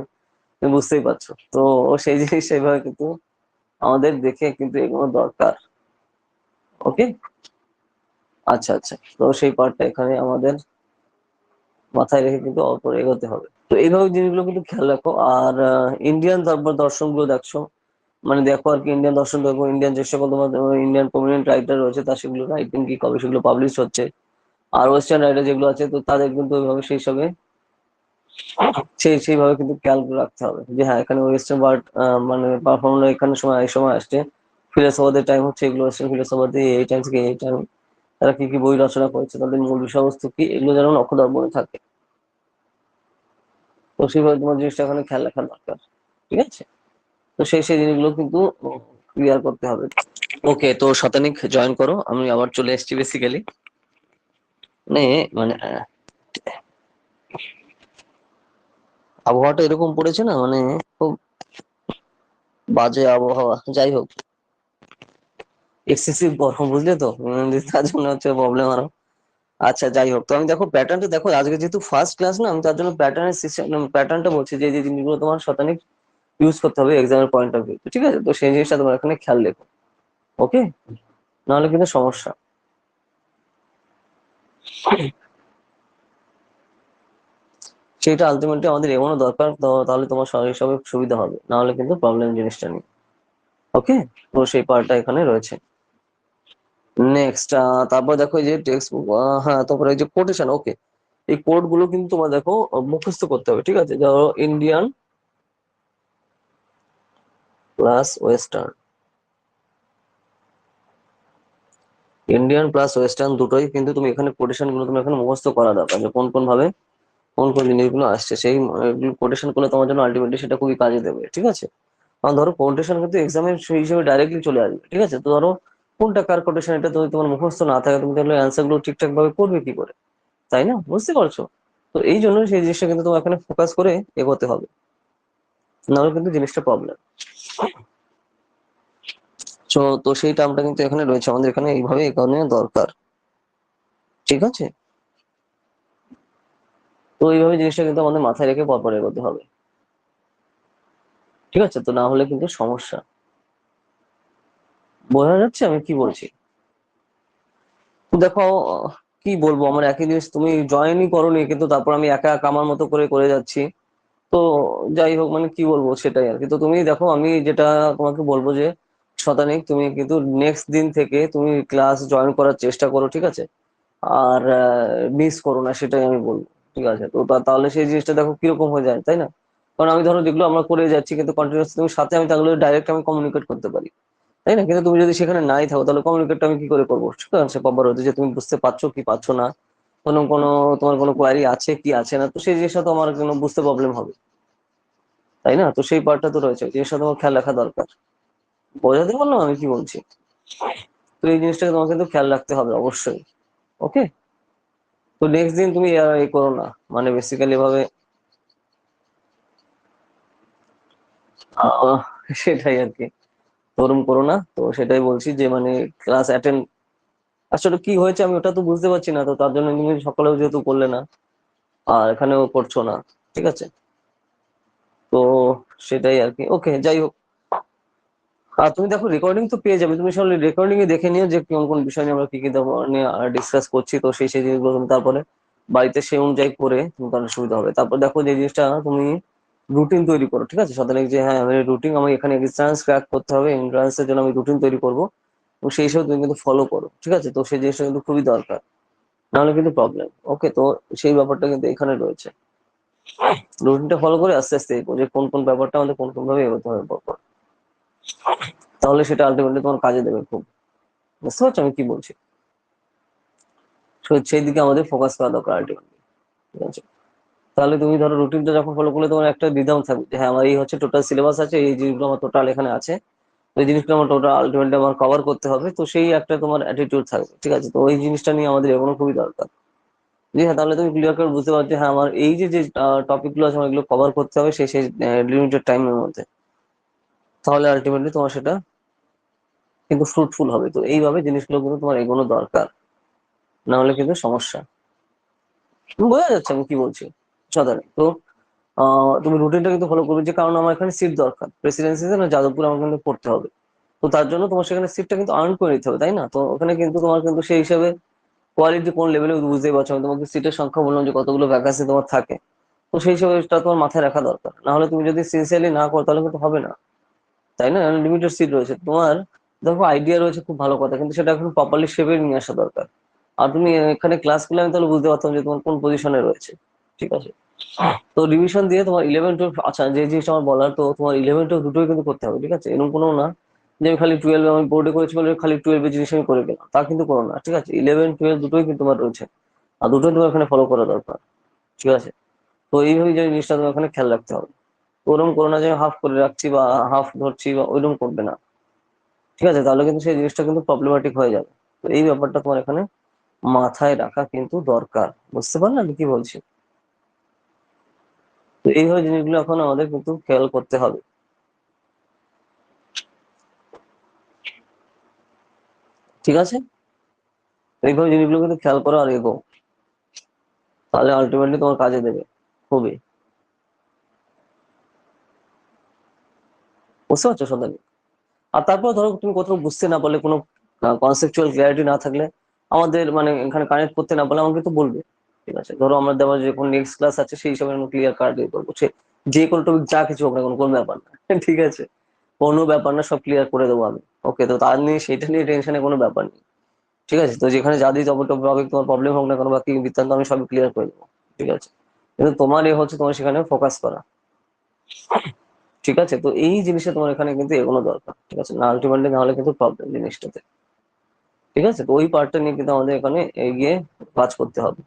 তুমি বুঝতেই পারছো। তো সেই জিনিস সেইভাবে কিন্তু আমাদের দেখে কিন্তু এগুলো দরকার। ওকে, আচ্ছা আচ্ছা, তো সেই পার্টটা এখানে আমাদের মাথায় রেখে কিন্তু অল্প এগোতে হবে। তো এইভাবে জিনিসগুলো কিন্তু খেয়াল রাখো। আর ইন্ডিয়ান তারপর দর্শন গুলো দেখছো, মানে দেখো আর কি, ইন্ডিয়ান দর্শন দেখো, ইন্ডিয়ান যে সকল তোমার ইন্ডিয়ান প্রমিনেন্ট রাইটার রয়েছে তার সেগুলো রাইটিং কি কবে সেগুলো পাবলিশ হচ্ছে। আর ওয়েস্টার্ন রাইটার যেগুলো আছে তো তাদের কিন্তু ওইভাবে সেই সবে সেইভাবে কিন্তু খেয়াল করে রাখতে হবে যে হ্যাঁ এখানে ওয়েস্টার্ন ওয়ার্ড মানে পারফর্ম এখানে সময় এই সময় আসছে, ফিলোসফারদের টাইম হচ্ছে এগুলো, ওয়েস্টার্ন ফিলোসফারদের এই টাইম থেকে এই টাইম, তারা কি কি বই রচনা করেছে, তাদের মূল বিষয়বস্তু কি, এগুলো যেন অক্ষর মনে থাকে। তো সেইভাবে তোমার জিনিসটা এখানে খেয়াল রাখা দরকার। ঠিক আছে, তো সেই জিনিসগুলো কিন্তু ক্লিয়ার করতে হবে। ওকে, তো শতানিক জয়েন করো, আমি আবার চলে এসেছি বেসিক্যালি। মানে মানে আবহাওয়াটা এরকম পড়েছে না, মানে খুব বাজে আবহাওয়া। যাই হোক, এক্সেসিভ গরম, বুঝলে তো, তার জন্য হচ্ছে প্রবলেম আরো। আচ্ছা যাই হোক, তো আমি দেখো প্যাটার্নটা দেখো, আজকে যেহেতু ফার্স্ট ক্লাস না, আমি তার জন্য প্যাটার্নের সিস্টেম, প্যাটার্নটা বলছি যে যে জিনিসগুলো তোমার শতানিক ইউজ করতে হবে এক্সামের পয়েন্ট অফ ভিউ, ঠিক আছে? তো সেই জিনিসটা তোমার এখানে খেয়াল রেখো। ওকে, নাহলে কিন্তু সমস্যা। সেটা আলটিমেটলি আমাদের এগোনো দরকার, তো তাহলে তোমার হিসাবে সুবিধা হবে, নাহলে কিন্তু প্রবলেম জিনিসটা নেই। ওকে, তো সেই পার্টটা এখানে রয়েছে। নেক্সট, তারপর দেখো এই যে টেক্সট বুক, হ্যাঁ, তারপরে এই যে কোটেশন। ওকে, এই কোড গুলো কিন্তু তোমার দেখো মুখস্থ করতে হবে, ঠিক আছে? ধরো Indian plus western, Indian plus western দুটোই কিন্তু তুমি এখানে কোটেশন গুলো তুমি এখানে মুখস্থ করা দরকার, যে কোন কোন ভাবে কোন কোন জিনিসগুলো আসছে, সেই কোটেশন গুলো তোমার জন্য আলটিমেটলি সেটা খুবই কাজে দেবে। ঠিক আছে, কারণ ধরো কোটেশন কিন্তু এক্সামের সেই হিসেবে ডাইরেক্টলি চলে আসবে। ঠিক আছে, তো ধরো কোনটা কার কোটেশন এটা তুমি তোমার মুখস্থ না থাকে, তুমি তাহলে অ্যান্সার গুলো ঠিকঠাক ভাবে করবে কি করে, তাই না? বুঝতে পারছো? তো এই জন্য সেই জিনিসটা কিন্তু তোমার এখানে ফোকাস করে এগোতে হবে, নাহলে কিন্তু জিনিসটা প্রবলেম। তো সেই টার্মটা কিন্তু এখানে রয়েছে আমাদের এখানে, এইভাবে এখানে দরকার। ঠিক আছে, তো এইভাবে জিনিসটা কিন্তু আমাদের মাথায় রেখে পরপর এগোতে হবে। ঠিক আছে, তো না হলে কিন্তু সমস্যা। বোঝা যাচ্ছে আমি কি বলছি? দেখো, কি বলবো, আমার একই জিনিস, তুমি জয়েনই করোনি কিন্তু তারপর আমি একা একা আমার মতো করে করে যাচ্ছি। তো যাই হোক, মানে কি বলবো সেটাই আর কি। তো তুমি দেখো, আমি যেটা তোমাকে বলবো যে শতানিক তুমি কিন্তু নেক্সট দিন থেকে তুমি ক্লাস জয়েন করার চেষ্টা করো, ঠিক আছে? আর মিস করো না, সেটাই আমি বলবো। ঠিক আছে, তো তাহলে সেই জিনিসটা দেখো কিরকম হয়ে যায়, তাই না? কারণ আমি ধরো যেগুলো আমরা করে যাচ্ছি কিন্তু কন্টিনিউস তুমি সাথে, আমি তাগুলো ডাইরেক্ট আমি কমিউনিকেট করতে পারি, তাই না? কিন্তু তুমি যদি সেখানে নাই থাকো তাহলে কমিউনিকেটটা আমি কি করে করবো? সেটা হচ্ছে প্রপার হতে, যে তুমি বুঝতে পারছো কি পারছো না, কোনো তোমার কোনো কোয়ারি আছে কি আছে না, তো সেই জিনিসটা তো আমার জন্য বুঝতে প্রবলেম হবে, তাই না? তো সেই পার্টটা তো রয়েছে, জিনিসটা তোমার খেয়াল রাখা দরকার। বোঝাতে পারলাম আমি কি বলছি? তো এই জিনিসটাকে তোমাকে কিন্তু খেয়াল রাখতে হবে অবশ্যই। ওকে, তো নেক্সট দিন তুমি এই করো না, মানে বেসিক্যালি ভাবে আহ, সেটাই আর কি, ওরম করো না। তো সেটাই বলছি যে মানে ক্লাস অ্যাটেন্ড, আসলে কি হয়েছে আমি ওটা তো বুঝতে পারছি না, তো তার জন্য তুমি সকালেও যেহেতু করলে না আর এখানেও করছো না, ঠিক আছে? তো সেটাই আর কি। ওকে, যাই হোক, আর তুমি দেখো রেকর্ডিং তো পেয়ে যাবে, তুমি আসলে রেকর্ডিং এ দেখে নিও যে কোন কোন বিষয় নিয়ে আমরা কি কি নিয়ে ডিসকাস করছি, তো সেই জিনিসগুলো তুমি তারপরে বাড়িতে সেই অনুযায়ী করে তুমি তাহলে সুবিধা হবে। তারপর দেখো যে জিনিসটা তুমি রুটিন তৈরি করো, ঠিক আছে? সাধারণত যে হ্যাঁ আমি রুটিন, আমি এখানে এন্ট্রান্স ক্র্যাক করতে হবে, এন্ট্রান্স এর জন্য আমি রুটিন তৈরি করবো, এবং সেই হিসাবে তুমি কিন্তু ফলো করো। ঠিক আছে, তো সেই জিনিসটা কিন্তু খুবই দরকার, নাহলে কিন্তু প্রবলেম। ওকে, তো সেই ব্যাপারটা কিন্তু এখানে রয়েছে, রুটিনটা ফলো করে আস্তে আস্তে এগো, যে কোন কোন ব্যাপারটা আমাদের কোন কোন ভাবে এগোতে হবে পরপর, তাহলে সেটা আলটিমেটলি তোমার কাজে দেবে খুব। বুঝতে পারছো আমি কি বলছি? সেই দিকে আমাদের ফোকাস করা দরকার আলটিমেটলি। ঠিক আছে, তাহলে তুমি ধরো রুটিনটা যখন ফলো করলে তোমার একটা রিদম থাকবে যে হ্যাঁ আমার এই হচ্ছে টোটাল সিলেবাস আছে, এই জিনিসগুলো আমার টোটাল এখানে আছে, তো এই জিনিসগুলো আমার টোটাল আলটিমেটলি আমার কভার করতে হবে, তো সেই একটা তোমার অ্যাটিটিউড থাকবে। ঠিক আছে, তো ওই জিনিসটা নিয়ে আমাদের এগোনো খুবই দরকার। জি হ্যাঁ, তাহলে তুমি ক্লিয়ার করে বুঝতে পারছো হ্যাঁ আমার এই যে যে টপিক গুলো আছে আমার এগুলো কভার করতে হবে সেই সেই লিমিটেড টাইমের মধ্যে, তাহলে আলটিমেটলি তোমার সেটা কিন্তু ফ্রুটফুল হবে। তো এইভাবে জিনিসগুলো কিন্তু তোমার এগোনো দরকার, না হলে কিন্তু সমস্যা। বোঝা যাচ্ছে আমি কি বলছি? সাধারণ তো তুমি রুটিনটা কিন্তু ফলো করবে, যে কারণ আমার এখানে সিট দরকার, প্রেসিডেন্সিতে না যাদবপুর আমার কিন্তু পড়তে হবে, তো তার জন্য তোমার সেখানে সিটটা কিন্তু আর্ন করে নিতে হবে, তাই না? তো ওখানে কিন্তু তোমার কিন্তু সেই হিসাবে কোয়ালিটি কোন লেভেলে বুঝতেই পারছো, আমি তোমাকে সিটের সংখ্যা বললাম যে কতগুলো ভ্যাকান্সি তোমার থাকে, তো সেই হিসাবে এটা তোমার মাথায় রাখা দরকার, না হলে তুমি যদি সিনসিয়ারলি না করো তাহলে কিন্তু হবে না। তাই না? লিমিটেড সিট রয়েছে তোমার। দেখো আইডিয়া রয়েছে, খুব ভালো কথা, কিন্তু সেটা এখন প্রপারলি শেপে নিয়ে আসা দরকার। আর তুমি এখানে ক্লাস করলে আমি তাহলে বুঝতে পারতাম যে তোমার কোন পজিশনে রয়েছে। ঠিক আছে, তো রিভিশন দিয়ে তোমার 11 12, আচ্ছা যে জিনিসটা আমার বলার, তো তোমার 11 12 দুটোই কিন্তু করতে হবে। ঠিক আছে, এরকম কোনো না যে আমি খালি 12 আমি বোর্ডে করেছি বলে খালি 12 জিনিস আমি করে গেলাম, তা কিন্তু করো না। ঠিক আছে, 11 12 দুটোই কিন্তু তোমার রয়েছে, আর দুটোই তোমার এখানে ফলো করা দরকার। ঠিক আছে, তো এইভাবে যে জিনিসটা তোমার এখানে খেয়াল রাখতে হবে। ওরকম করো না যে হাফ করে রাখছি বা হাফ ধরছি, বা ওইরকম করবে না। ঠিক আছে, তাহলে কিন্তু সেই জিনিসটা কিন্তু প্রবলেমেটিক হয়ে যাবে। তো এই ব্যাপারটা তোমার এখানে মাথায় রাখা কিন্তু দরকার। বুঝতে পারলে আমি কি বলছি? তো এইভাবে জিনিসগুলো এখন আমাদের কিন্তু খেয়াল করতে হবে। ঠিক আছে, তো এইভাবে জিনিসগুলো কিন্তু খেয়াল করো আর এগো, তাহলে আলটিমেটলি তোমার কাজে দেবে খুবই। বুঝতে পারছো সন্ধানী? আর তারপর ধরো তুমি কোথাও বুঝতে না পারলে, কোনো কনসেপচুয়াল ক্লিয়ারিটি না থাকলে, আমাদের মানে এখানে কানেক্ট করতে না পারলে আমাকে তো বলবে। ঠিক আছে, ধরো আমার দেওয়া যে কোনো নেক্সট ক্লাস আছে সেই হিসাবে আমি ক্লিয়ার কাট দিয়ে করবো, সে যে কোনো টপিক যা কিছু হোক না কোনো কোনো ব্যাপার না। ঠিক আছে, কোনো ব্যাপার না, সব ক্লিয়ার করে দেবো আমি। ওকে, তো তার নিয়ে সেটা নিয়ে টেনশনে কোনো ব্যাপার নেই। ঠিক আছে, তো যেখানে যা দিই টপিক তোমার প্রবলেম হোক না কোনো বা কি বৃত্তান্ত, আমি সবই ক্লিয়ার করে দেবো। ঠিক আছে, কিন্তু তোমার এ হচ্ছে তোমার সেখানে ফোকাস করা। ঠিক আছে, তো এই জিনিসটা তোমার এখানে কিন্তু এগোনো দরকার। ঠিক আছে, না আলটিমেটলি না হলে কিন্তু প্রবলেম জিনিসটাতে। ঠিক আছে, তো ওই পার্টটা নিয়ে কিন্তু আমাদের এখানে এগিয়ে কাজ করতে হবে।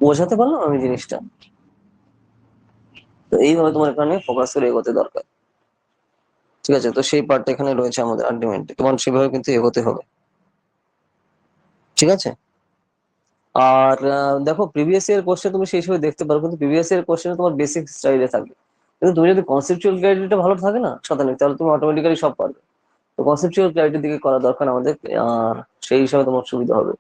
বোঝাতে পারলাম আমি জিনিসটা? তো এইভাবে তোমার এখানে ফোকাস করে এগোতে দরকার। ঠিক আছে, তো সেই পার্টটা এখানে রয়েছে আমাদের আলটিমেটলি, তোমার সেভাবে কিন্তু এগোতে হবে। ঠিক আছে, আর দেখো প্রিভিয়াস ইয়ার কোশ্চেন তুমি সেই হিসেবে দেখতে পারো, কিন্তু প্রিভিয়াস ইয়ার কোশ্চেন তোমার বেসিক স্টাইলে থাকবে। কিন্তু তুমি যদি কনসেপচুয়াল ক্ল্যারিটিটা ভালো থাকে না শতাংশ, তাহলে তুমি অটোমেটিক্যালি সব পারবে। তো কনসেপচুয়াল ক্ল্যারিটির দিকে করা দরকার আমাদের। আর সেই হিসাবে তোমার সুবিধা হবে।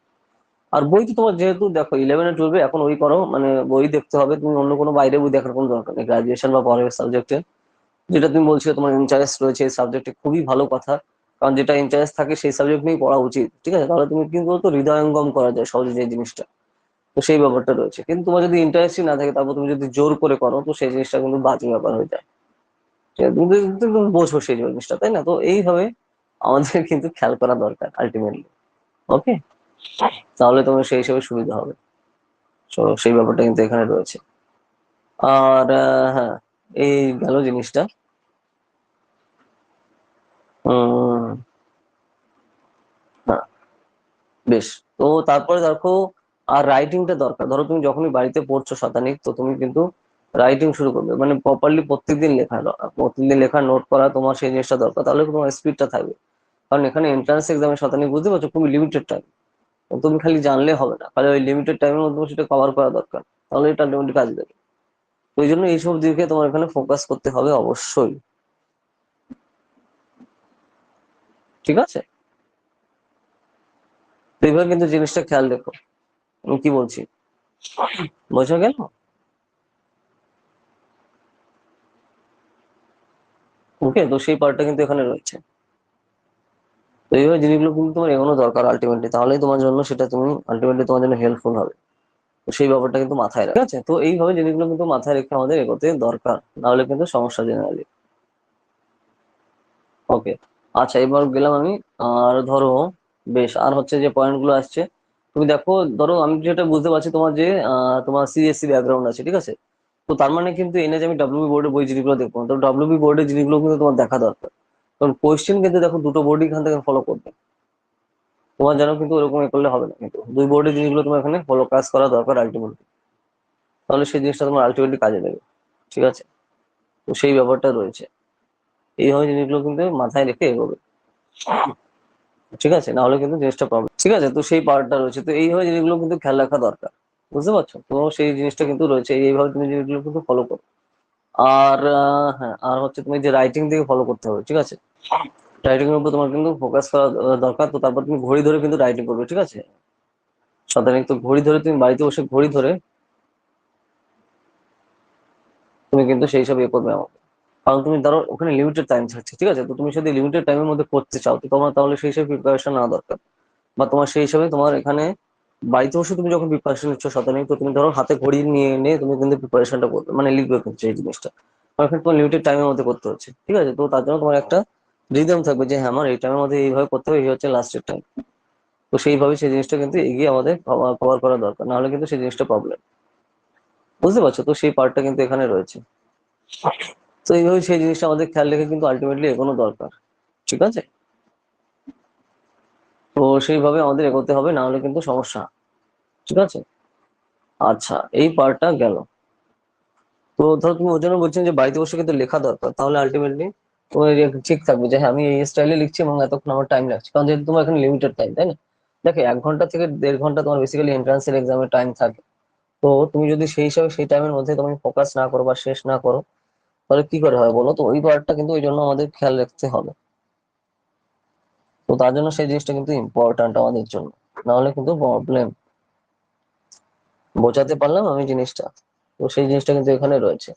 আর বই তো তোমার যেহেতু দেখো 11 আর 12 এখন ওই করো, মানে বই দেখতে হবে, তুমি অন্য কোনো বাইরে বই দেখার কোনো দরকার নেই গ্রাজুয়েশন বা পরের সাবজেক্টে। যেটা তুমি বলছো তোমার ইন্টারেস্ট রয়েছে এই সাবজেক্টে, খুবই ভালো কথা। কারণ যেটা ইন্টারেস্ট থাকে সেই সাবজেক্ট নিয়েই পড়া উচিত। ঠিক আছে, তাহলে তুমি কিন্তু তো হৃদয়ঙ্গম করা যায় সহজে যে জিনিসটা, তো সেই ব্যাপারটা রয়েছে। কিন্তু তোমার যদি ইন্টারেস্টই না থাকে, তারপর তুমি যদি জোর করে করো, তো সেই জিনিসটা কিন্তু বাজে ব্যাপার হয়ে যায়। ঠিক আছে, তুমি বোঝো সেই জিনিসটা, তাই না? তো এইভাবে আমাদের কিন্তু খেয়াল করা দরকার আলটিমেটলি। ওকে, তাহলে তোমার সেই হিসেবে সুবিধা হবে। তো সেই ব্যাপারটা কিন্তু এখানে রয়েছে। আর হ্যাঁ, এই গেল জিনিসটা। উম হ্যাঁ, বেশ। তো তারপরে দেখো, আর রাইটিংটা দরকার। ধরো তুমি যখনই বাড়িতে পড়ছো শতানিক, তো তুমি কিন্তু রাইটিং শুরু করবে, মানে প্রপারলি প্রত্যেকদিন লেখা, প্রত্যেকদিন লেখা নোট করা, তোমার সেই জিনিসটা দরকার, তাহলে তোমার স্পিডটা থাকবে। কারণ এখানে এন্ট্রান্স এক্সামের শতানিক, বুঝতে পারছো, খুবই লিমিটেড টাইম। তুমি খালি জানলে হবে না, খালি ওই লিমিটেড টাইমের মধ্যে সেটা কভার করা দরকার, তাহলে এটা আলটিমেটলি কাজে দেবে। তো এই জন্য এইসব দিকে তোমার এখানে ফোকাস করতে হবে অবশ্যই। ঠিক আছে, তো এইভাবে কিন্তু জিনিসটা খেয়াল রেখো। আমি কি বলছি, বোঝা গেল? ওকে, তো সেই পার্টটা কিন্তু এখানে রয়েছে। তো এইভাবে জিনিসগুলো কিন্তু তোমার এগোনো দরকার আলটিমেটলি, তাহলেই তোমার জন্য সেটা তুমি আলটিমেটলি তোমার জন্য হেল্পফুল হবে। তো সেই ব্যাপারটা কিন্তু মাথায় রাখ। ঠিক আছে, তো এইভাবে জিনিসগুলো কিন্তু মাথায় রেখে আমাদের এগোতে দরকার, নাহলে কিন্তু সমস্যা জেনারেলি। ওকে, আচ্ছা এবার গেলাম আমি। আর ধরো, বেশ, আর হচ্ছে যে পয়েন্ট গুলো আসছে, তুমি দেখো, ধরো আমি যেটা বুঝতে পারছি তোমার যে তোমার সিএসসি ব্যাকগ্রাউন্ড আছে। ঠিক আছে, তো তার মানে কিন্তু এনে যে আমি ডাব্লিউবি বোর্ডের বই জিনিসগুলো দেখবো না, তো ডাব্লিউবি বোর্ডের জিনিসগুলো কিন্তু তোমার দেখা দরকার। কারণ কোয়েশ্চেন কিন্তু দেখো দুটো বোর্ডই এখান থেকে ফলো করবে। তোমার যেন কিন্তু ওরকম করলে হবে না, কিন্তু দুই বোর্ডের জিনিসগুলো তোমার এখানে ফলো কাজ করা দরকার আলটিমেটলি, তাহলে সেই জিনিসটা তোমার আলটিমেটলি কাজে দেবে। ঠিক আছে, তো সেই ব্যাপারটা রয়েছে। এইভাবে জিনিসগুলো কিন্তু মাথায় রেখে এগোবে। ঠিক আছে, না হলে কিন্তু জিনিসটা প্রবলেম। ঠিক আছে, তো সেই পার্টটা রয়েছে, তো এইভাবে জিনিসগুলো কিন্তু খেয়াল রাখা দরকার। বুঝতে পারছো? তো সেই জিনিসটা কিন্তু রয়েছে, এইভাবে তুমি জিনিসগুলো কিন্তু ফলো করো। আর হ্যাঁ, আর হচ্ছে তুমি যে রাইটিং দিকে ফলো করতে হবে। ঠিক আছে, রাইটিং এর উপর তোমার কিন্তু ফোকাস করা দরকার। তো তারপর তুমি ঘড়ি ধরে কিন্তু রাইটিং করবে। ঠিক আছে, সাধারণত তো ঘড়ি ধরে তুমি বাড়িতে বসে ঘড়ি ধরে তুমি কিন্তু সেই সব ইয়ে করবে আমাকে। কারণ তুমি ধরো ওখানে লিমিটেড টাইম থাকছে। ঠিক আছে, তো তুমি যদি লিমিটেড টাইমের মধ্যে করতে চাও, তো তোমার তাহলে সেই হিসেবে প্রিপারেশন নেওয়া দরকার। বা তোমার সেই হিসাবে তোমার এখানে বাড়িতে বসে তুমি যখন প্রিপারেশন নিচ্ছ শতানেক, তো তুমি ধরো হাতে ঘড়ি নিয়ে নিয়ে তুমি কিন্তু প্রিপারেশনটা করবে, মানে লিখবে কিন্তু সেই জিনিসটা। এখানে তোমার লিমিটেড টাইমের মধ্যে করতে হচ্ছে, ঠিক আছে? তো তার জন্য তোমার একটা রিদম থাকবে যে হ্যাঁ আমার এই টাইমের মধ্যে এইভাবে করতে হবে, এই হচ্ছে লাস্টের টাইম। তো সেইভাবে সেই জিনিসটা কিন্তু এগিয়ে আমাদের কভার করা দরকার, নাহলে কিন্তু সেই জিনিসটা প্রবলেম। বুঝতে পারছো? তো সেই পার্টটা কিন্তু এখানে রয়েছে। তো এইভাবে সেই জিনিসটা আমাদের খেয়াল রেখে কিন্তু আলটিমেটলি এগোনো দরকার, ঠিক আছে? তো সেইভাবে আমাদের এগোতে হবে, না হলে কিন্তু সমস্যা, ঠিক আছে? আচ্ছা, এই পার্টটা গেল। তো ধরো তুমি ওই জন্য বলছেন যে বাড়িতে বসে কিন্তু লেখা দরকার, তাহলে আলটিমেটলি তোমার ঠিক থাকবে যে হ্যাঁ আমি এই স্টাইলে লিখছি এবং এতক্ষণ আমার টাইম লাগছে, কারণ যেহেতু তোমার এখানে লিমিটেড টাইম, তাই না? দেখো 1 ঘন্টা থেকে 1.5 ঘন্টা তোমার বেসিক্যালি এন্ট্রান্সের এক্সামের টাইম থাকে। তো তুমি যদি সেই হিসাবে সেই টাইমের মধ্যে তুমি ফোকাস না করো বা শেষ না করো, তাহলে কি করে হয় বলো তো? ওই পার্টটা কিন্তু ওই জন্য আমাদের খেয়াল রাখতে হবে। তো তার জন্য সেই জিনিসটা কিন্তু ইম্পর্ট্যান্ট আমাদের জন্য, নাহলে কিন্তু প্রবলেম। বোঝাতে পারলাম আমি জিনিসটা? তো সেই জিনিসটা কিন্তু এখানে রয়েছে।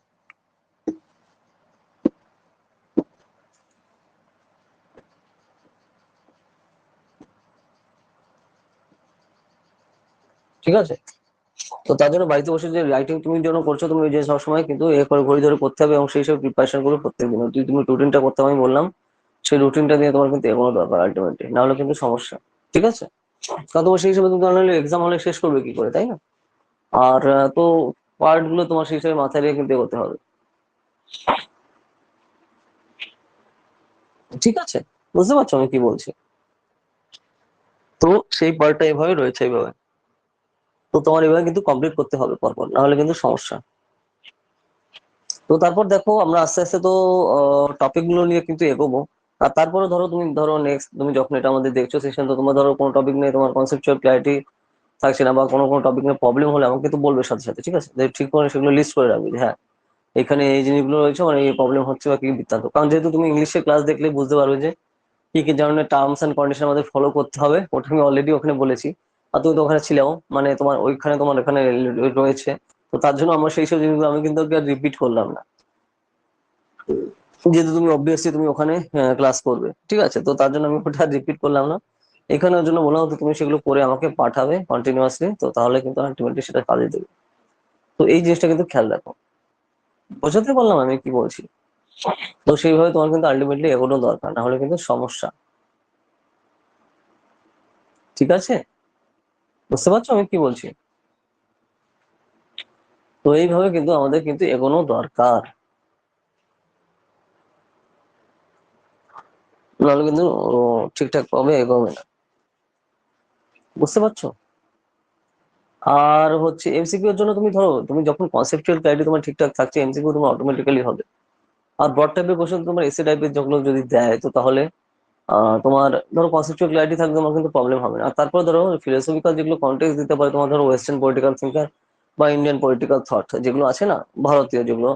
ঠিক আছে? তো তার জন্য বাড়িতে বসে যে রাইটিং তুমি জন্য করছো, তুমি যে সবসময় কিন্তু এ করে ঘড়ি ধরে করতে হবে এবং সেই সব প্রিপারেশন গুলো প্রত্যেকদিন তুমি রুটিনটা করতে হবে, আমি বললাম সেই রুটিনটা দিয়ে তোমার কিন্তু এগোনো দরকার আলটিমেটলি, না হলে কিন্তু সমস্যা। ঠিক আছে? কারণ তোমার সেই হিসেবে তুমি নাহলে এক্সাম হলে শেষ করবে কি করে, তাই না? আর তো পার্ট গুলো তোমার সেই হিসেবে মাথায় রেখে কিন্তু এগোতে হবে। ঠিক আছে? বুঝতে পারছো আমি কি বলছি? তো সেই পার্টটা এভাবে রয়েছে, এইভাবে। তো তোমার এভাবে কিন্তু কমপ্লিট করতে হবে পরপর, না হলে কিন্তু সমস্যা। তো তারপর দেখো আমরা আস্তে আস্তে তো টপিক গুলো নিয়ে কিন্তু এগোবো। আর তারপরে ধরো তুমি ধরো নেক্সট তুমি যখন এটা আমাদের দেখছো সেশন, তো তোমার ধরো কোনো টপিক নিয়ে তোমার কনসেপচুয়াল ক্লারিটি থাকছে না বা কোনো কোনো টপিক নিয়ে প্রবলেম হলে আমাকে কিন্তু বলবে সাথে সাথে, ঠিক আছে? যে ঠিক করে সেগুলো লিস্ট করে রাখবে যে হ্যাঁ এখানে এই জিনিসগুলো রয়েছে, মানে এই প্রবলেম হচ্ছে বা কি বৃত্তান্ত। কারণ যেহেতু তুমি ইংলিশের ক্লাস দেখলে বুঝতে পারবে যে কি কি ধরনের টার্মস এন্ড কন্ডিশন আমাদের ফলো করতে হবে, ওটা আমি অলরেডি ওখানে বলেছি। আর তুমি তো ওখানে ছিলেও, মানে তোমার ওইখানে তোমার ওখানে রয়েছে। তো তার জন্য আমার সেই সব জিনিসগুলো আমি কিন্তু রিপিট করলাম না, যেহেতু তুমি অবভিয়াসলি তুমি ওখানে ক্লাস করবে, ঠিক আছে? তো তার জন্য আমি ওটা রিপিট করলাম না। এখানে ওর জন্য বললাম তো তুমি সেগুলো করে আমাকে পাঠাবে কন্টিনিউয়াসলি, তো তাহলে কিন্তু আলটিমেটলি সেটা কাজে দেবে। তো এই জিনিসটা কিন্তু খেয়াল রাখো। বোঝাতে পারলাম আমি কি বলছি? তো সেইভাবে তোমার কিন্তু আলটিমেটলি এগোনো দরকার, না হলে কিন্তু সমস্যা। ঠিক আছে? বুঝতে পারছো আমি কি বলছি? তো এইভাবে কিন্তু আমাদের কিন্তু এগোনো দরকার, নাহলে কিন্তু ঠিকঠাক ভাবে এগোবে না। বুঝতে পারছো? আর হচ্ছে এমসিকিউ এর জন্য তুমি ধরো তুমি যখন কনসেপচুয়াল ক্লারিটি তোমার ঠিকঠাক থাকছে, এমসিকিউ তোমার অটোমেটিক্যালি হবে। আর ব্রড টাইপের কোশ্চেন তোমার এসে টাইপের যেগুলো যদি দেয়, তো তাহলে তোমার ধরো কনসেপচুয়াল ক্লারিটি থাকলে তোমার কিন্তু প্রবলেম হবে না। আর তারপরে ধরো ফিলোসফিক্যাল যেগুলো কন্টেক্সট দিতে পারে, তোমার ধরো ওয়েস্টার্ন পলিটিক্যাল থিঙ্কার বা ইন্ডিয়ান পলিটিক্যাল থট যেগুলো আছে না, ভারতীয় যেগুলো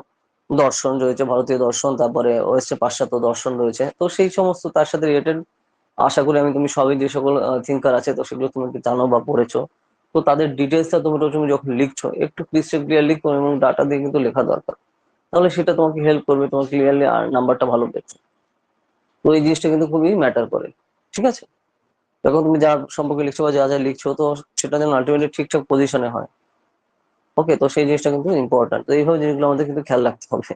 দর্শন রয়েছে, ভারতীয় দর্শন, তারপরে ওয়েস্টে পাশ্চাত্য দর্শন রয়েছে, তো সেই সমস্ত তার সাথে রিলেটেড আশা করি আমি তুমি সবই যে সকল থিঙ্কার আছে তো সেগুলো তুমি কি জানো বা পড়েছো। তো তাদের ডিটেলসটা তুমি যখন লিখছো একটু ক্রিস্টাল ক্লিয়ারলি এবং ডাটা দিয়ে কিন্তু লেখা দরকার, তাহলে সেটা তোমাকে হেল্প করবে তোমার ক্লিয়ারলি আর নাম্বারটা ভালো পেতে। তো এই জিনিসটা কিন্তু খুবই ম্যাটার করে। ঠিক আছে? যখন তুমি যার সম্পর্কে লিখছো বা যা যা লিখছো, তো সেটা যেন আলটিমেটলি ঠিকঠাক পজিশনে হয়। ওকে? তো সেই জিনিসটা কিন্তু ইম্পর্টেন্ট, তো এইভাবে জিনিসগুলো আমাদের কিন্তু খেয়াল রাখতে হবে।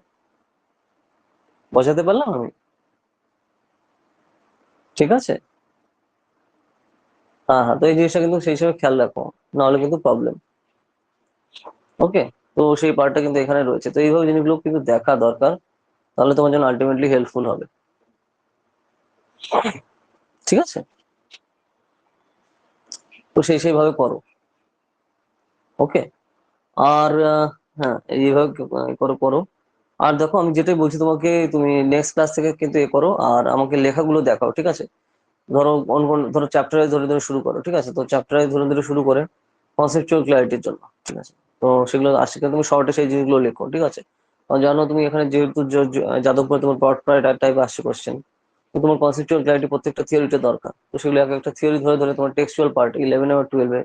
বোঝাতে পারলাম আমি? ঠিক আছে? হ্যাঁ হ্যাঁ, তো এই জিনিসটা কিন্তু সেই হিসেবে খেয়াল রাখো, নাহলে কিন্তু প্রবলেম। ওকে? তো সেই পার্টটা কিন্তু এখানে রয়েছে, তো এইভাবে জিনিসগুলো কিন্তু দেখা দরকার, তাহলে তোমার জন্য আলটিমেটলি হেল্পফুল হবে। ঠিক আছে? তো সেইভাবে করো। ওকে? আর হ্যাঁ এইভাবে করো করো। আর দেখো আমি যেটাই বলছি তোমাকে, তুমি নেক্সট ক্লাস থেকে কিন্তু এ করো আর আমাকে লেখাগুলো দেখাও, ঠিক আছে? ধরো ধরো চ্যাপ্টারে ধরে ধরে শুরু করো, ঠিক আছে? তো চ্যাপ্টারে ধরে ধরে শুরু করে কনসেপচুয়াল ক্লারিটির জন্য, ঠিক আছে? তো সেগুলো আজকে তুমি শর্টে সেই জিনিসগুলো লেখো, ঠিক আছে? কারণ জানো তুমি এখানে যেহেতু যাদবপুরে তোমার ব্রড টাইপ আসছে কোশ্চেন, তো তোমার কনসেপচুয়াল ক্লারিটি প্রত্যেকটা থিওরিতে দরকার। তো সেগুলো এক একটা থিওরি ধরে ধরে তোমার টেক্সচুয়াল পার্ট 11 আর 12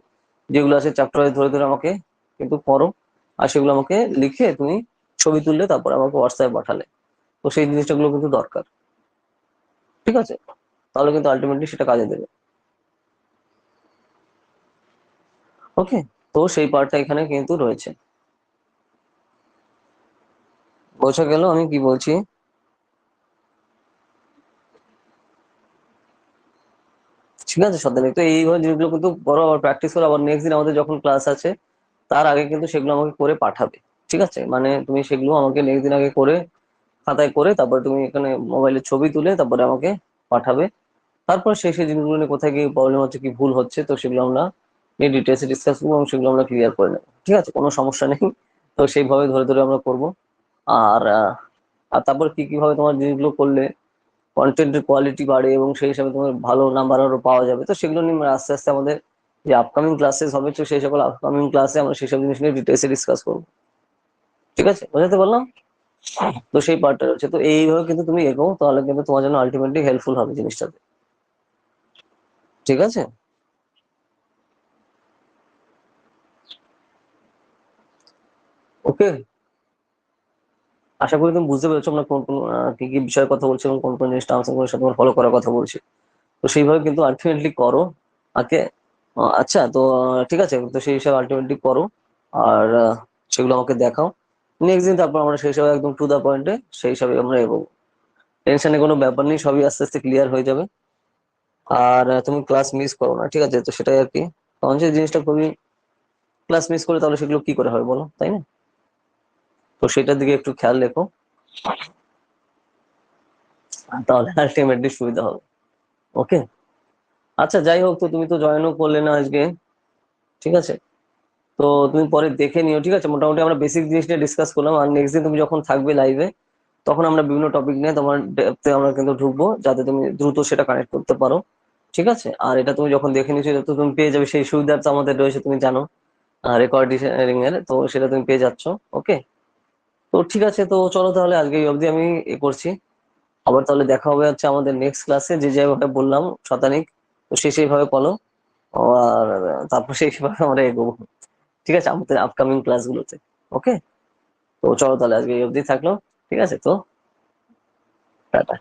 যেগুলো আছে চ্যাপ্টার ধরে ধরে আমাকে কিন্তু পড়ো। আর সেগুলো আমাকে লিখে তুমি ছবি তুললে তারপর আমাকে হোয়াটসঅ্যাপে পাঠালে, তো সেই জিনিসটাগুলো কিন্তু দরকার। ঠিক আছে? তাহলে কিন্তু আলটিমেটলি সেটা কাজে দেবে। ওকে? তো সেই পার্টটা এখানে কিন্তু রয়েছে। বোঝা গেল আমি কি বলছি? ঠিক আছে সদানি, তো এইভাবে জিনিসগুলো কিন্তু বড় আবার প্র্যাকটিস করে আবার নেক্সট দিন আমাদের যখন ক্লাস আছে তার আগে কিন্তু সেগুলো আমাকে করে পাঠাবে। ঠিক আছে, মানে তুমি সেগুলো আমাকে নেক্সট দিন আগে করে খাতায় করে তারপরে তুমি এখানে মোবাইলের ছবি তুলে তারপরে আমাকে পাঠাবে। তারপর সেই সেই জিনিসগুলো নিয়ে কোথায় কি প্রবলেম হচ্ছে কি ভুল হচ্ছে তো সেগুলো আমরা নিয়ে ডিটেলসে ডিসকাস করবো এবং সেগুলো আমরা ক্লিয়ার করে নেবো। ঠিক আছে, কোনো সমস্যা নেই। তো সেইভাবে ধরে ধরে আমরা করবো। আর আর তারপর কি কিভাবে তোমার জিনিসগুলো করলে কন্টেন্টের কোয়ালিটি বাড়ে এবং সেই হিসাবে তোমার ভালো নাম্বার আরো পাওয়া যাবে, তো সেগুলো নিয়ে আমরা আস্তে আস্তে আমাদের যে আপকামিং ক্লাসেস হবে তো সেই সকল আপকামিং ক্লাসে আমরা সেসব জিনিস নিয়ে ডিটেলসে ডিসকাস করবো। ঠিক আছে, বুঝাতে পারলাম? তো সেই পার্টটা রয়েছে, তো এইভাবে কিন্তু তুমি এগো, তাহলে কিন্তু তোমার জন্য আলটিমেটলি হেল্পফুল হবে জিনিসটাতে। ঠিক আছে। ওকে, আশা করি তুমি বুঝতে পেরেছো আমরা কোন কোন কি কি বিষয়ে কথা বলছি এবং কোন কোন জিনিসটা আমার সাথে ফলো করার কথা বলছি। তো সেইভাবে কিন্তু আলটিমেটলি করো। ওকে। আচ্ছা, তো ঠিক আছে, তো সেই হিসাবে আলটিমেটলি করো। আর সেগুলো আমাকে দেখাও নেক্সট দিন, তারপর আমরা সেই হিসাবে একদম টু দা পয়েন্টে সেই হিসাবে আমরা এগোবো। টেনশনের কোনো ব্যাপার নেই, সবই আস্তে আস্তে ক্লিয়ার হয়ে যাবে। আর তুমি ক্লাস মিস করো না, ঠিক আছে? তো সেটাই আর কি। তখন যে জিনিসটা খুবই, ক্লাস মিস করে তাহলে সেগুলো কি করে হবে বলো, তাই না? তো সেটার দিকে একটু খেয়াল রেখো, তাহলে আলটিমেটলি সুবিধা হবে। ওকে। আচ্ছা যাই হোক, তো তুমি তো জয়েনও করলে না আজকে। ঠিক আছে, তো তুমি পরে দেখে নিও। ঠিক আছে, মোটামুটি আমরা বেসিক জিনিস নিয়ে ডিসকাস করলাম, আর নেক্সট দিন তুমি যখন থাকবে লাইভে তখন আমরা বিভিন্ন টপিক নিয়ে তোমার ডেপথে আমরা কিন্তু ঢুকবো, যাতে তুমি দ্রুত সেটা কানেক্ট করতে পারো। ঠিক আছে, আর এটা তুমি যখন দেখে নিচ্ছ তো তুমি পেয়ে যাবে, সেই সুবিধা তো আমাদের রয়েছে তুমি জানো রেকর্ডিং এর, তো সেটা তুমি পেয়ে যাচ্ছ। ওকে। তো ঠিক আছে, তো চলো তাহলে আজকে এই অবধি আমি করছি। আবার তাহলে দেখা হবে হচ্ছে আমাদের নেক্সট ক্লাসে, যে যেভাবে বললাম শতানিক, তো সেই সেইভাবে বলো। আর তারপর সেই সেভাবে আমরা এগোবো। ঠিক আছে, আমাদের আপকামিং ক্লাসগুলোতে। ওকে। তো চলো তাহলে আজকে এই অবধি থাকলো। ঠিক আছে, তো টাটা।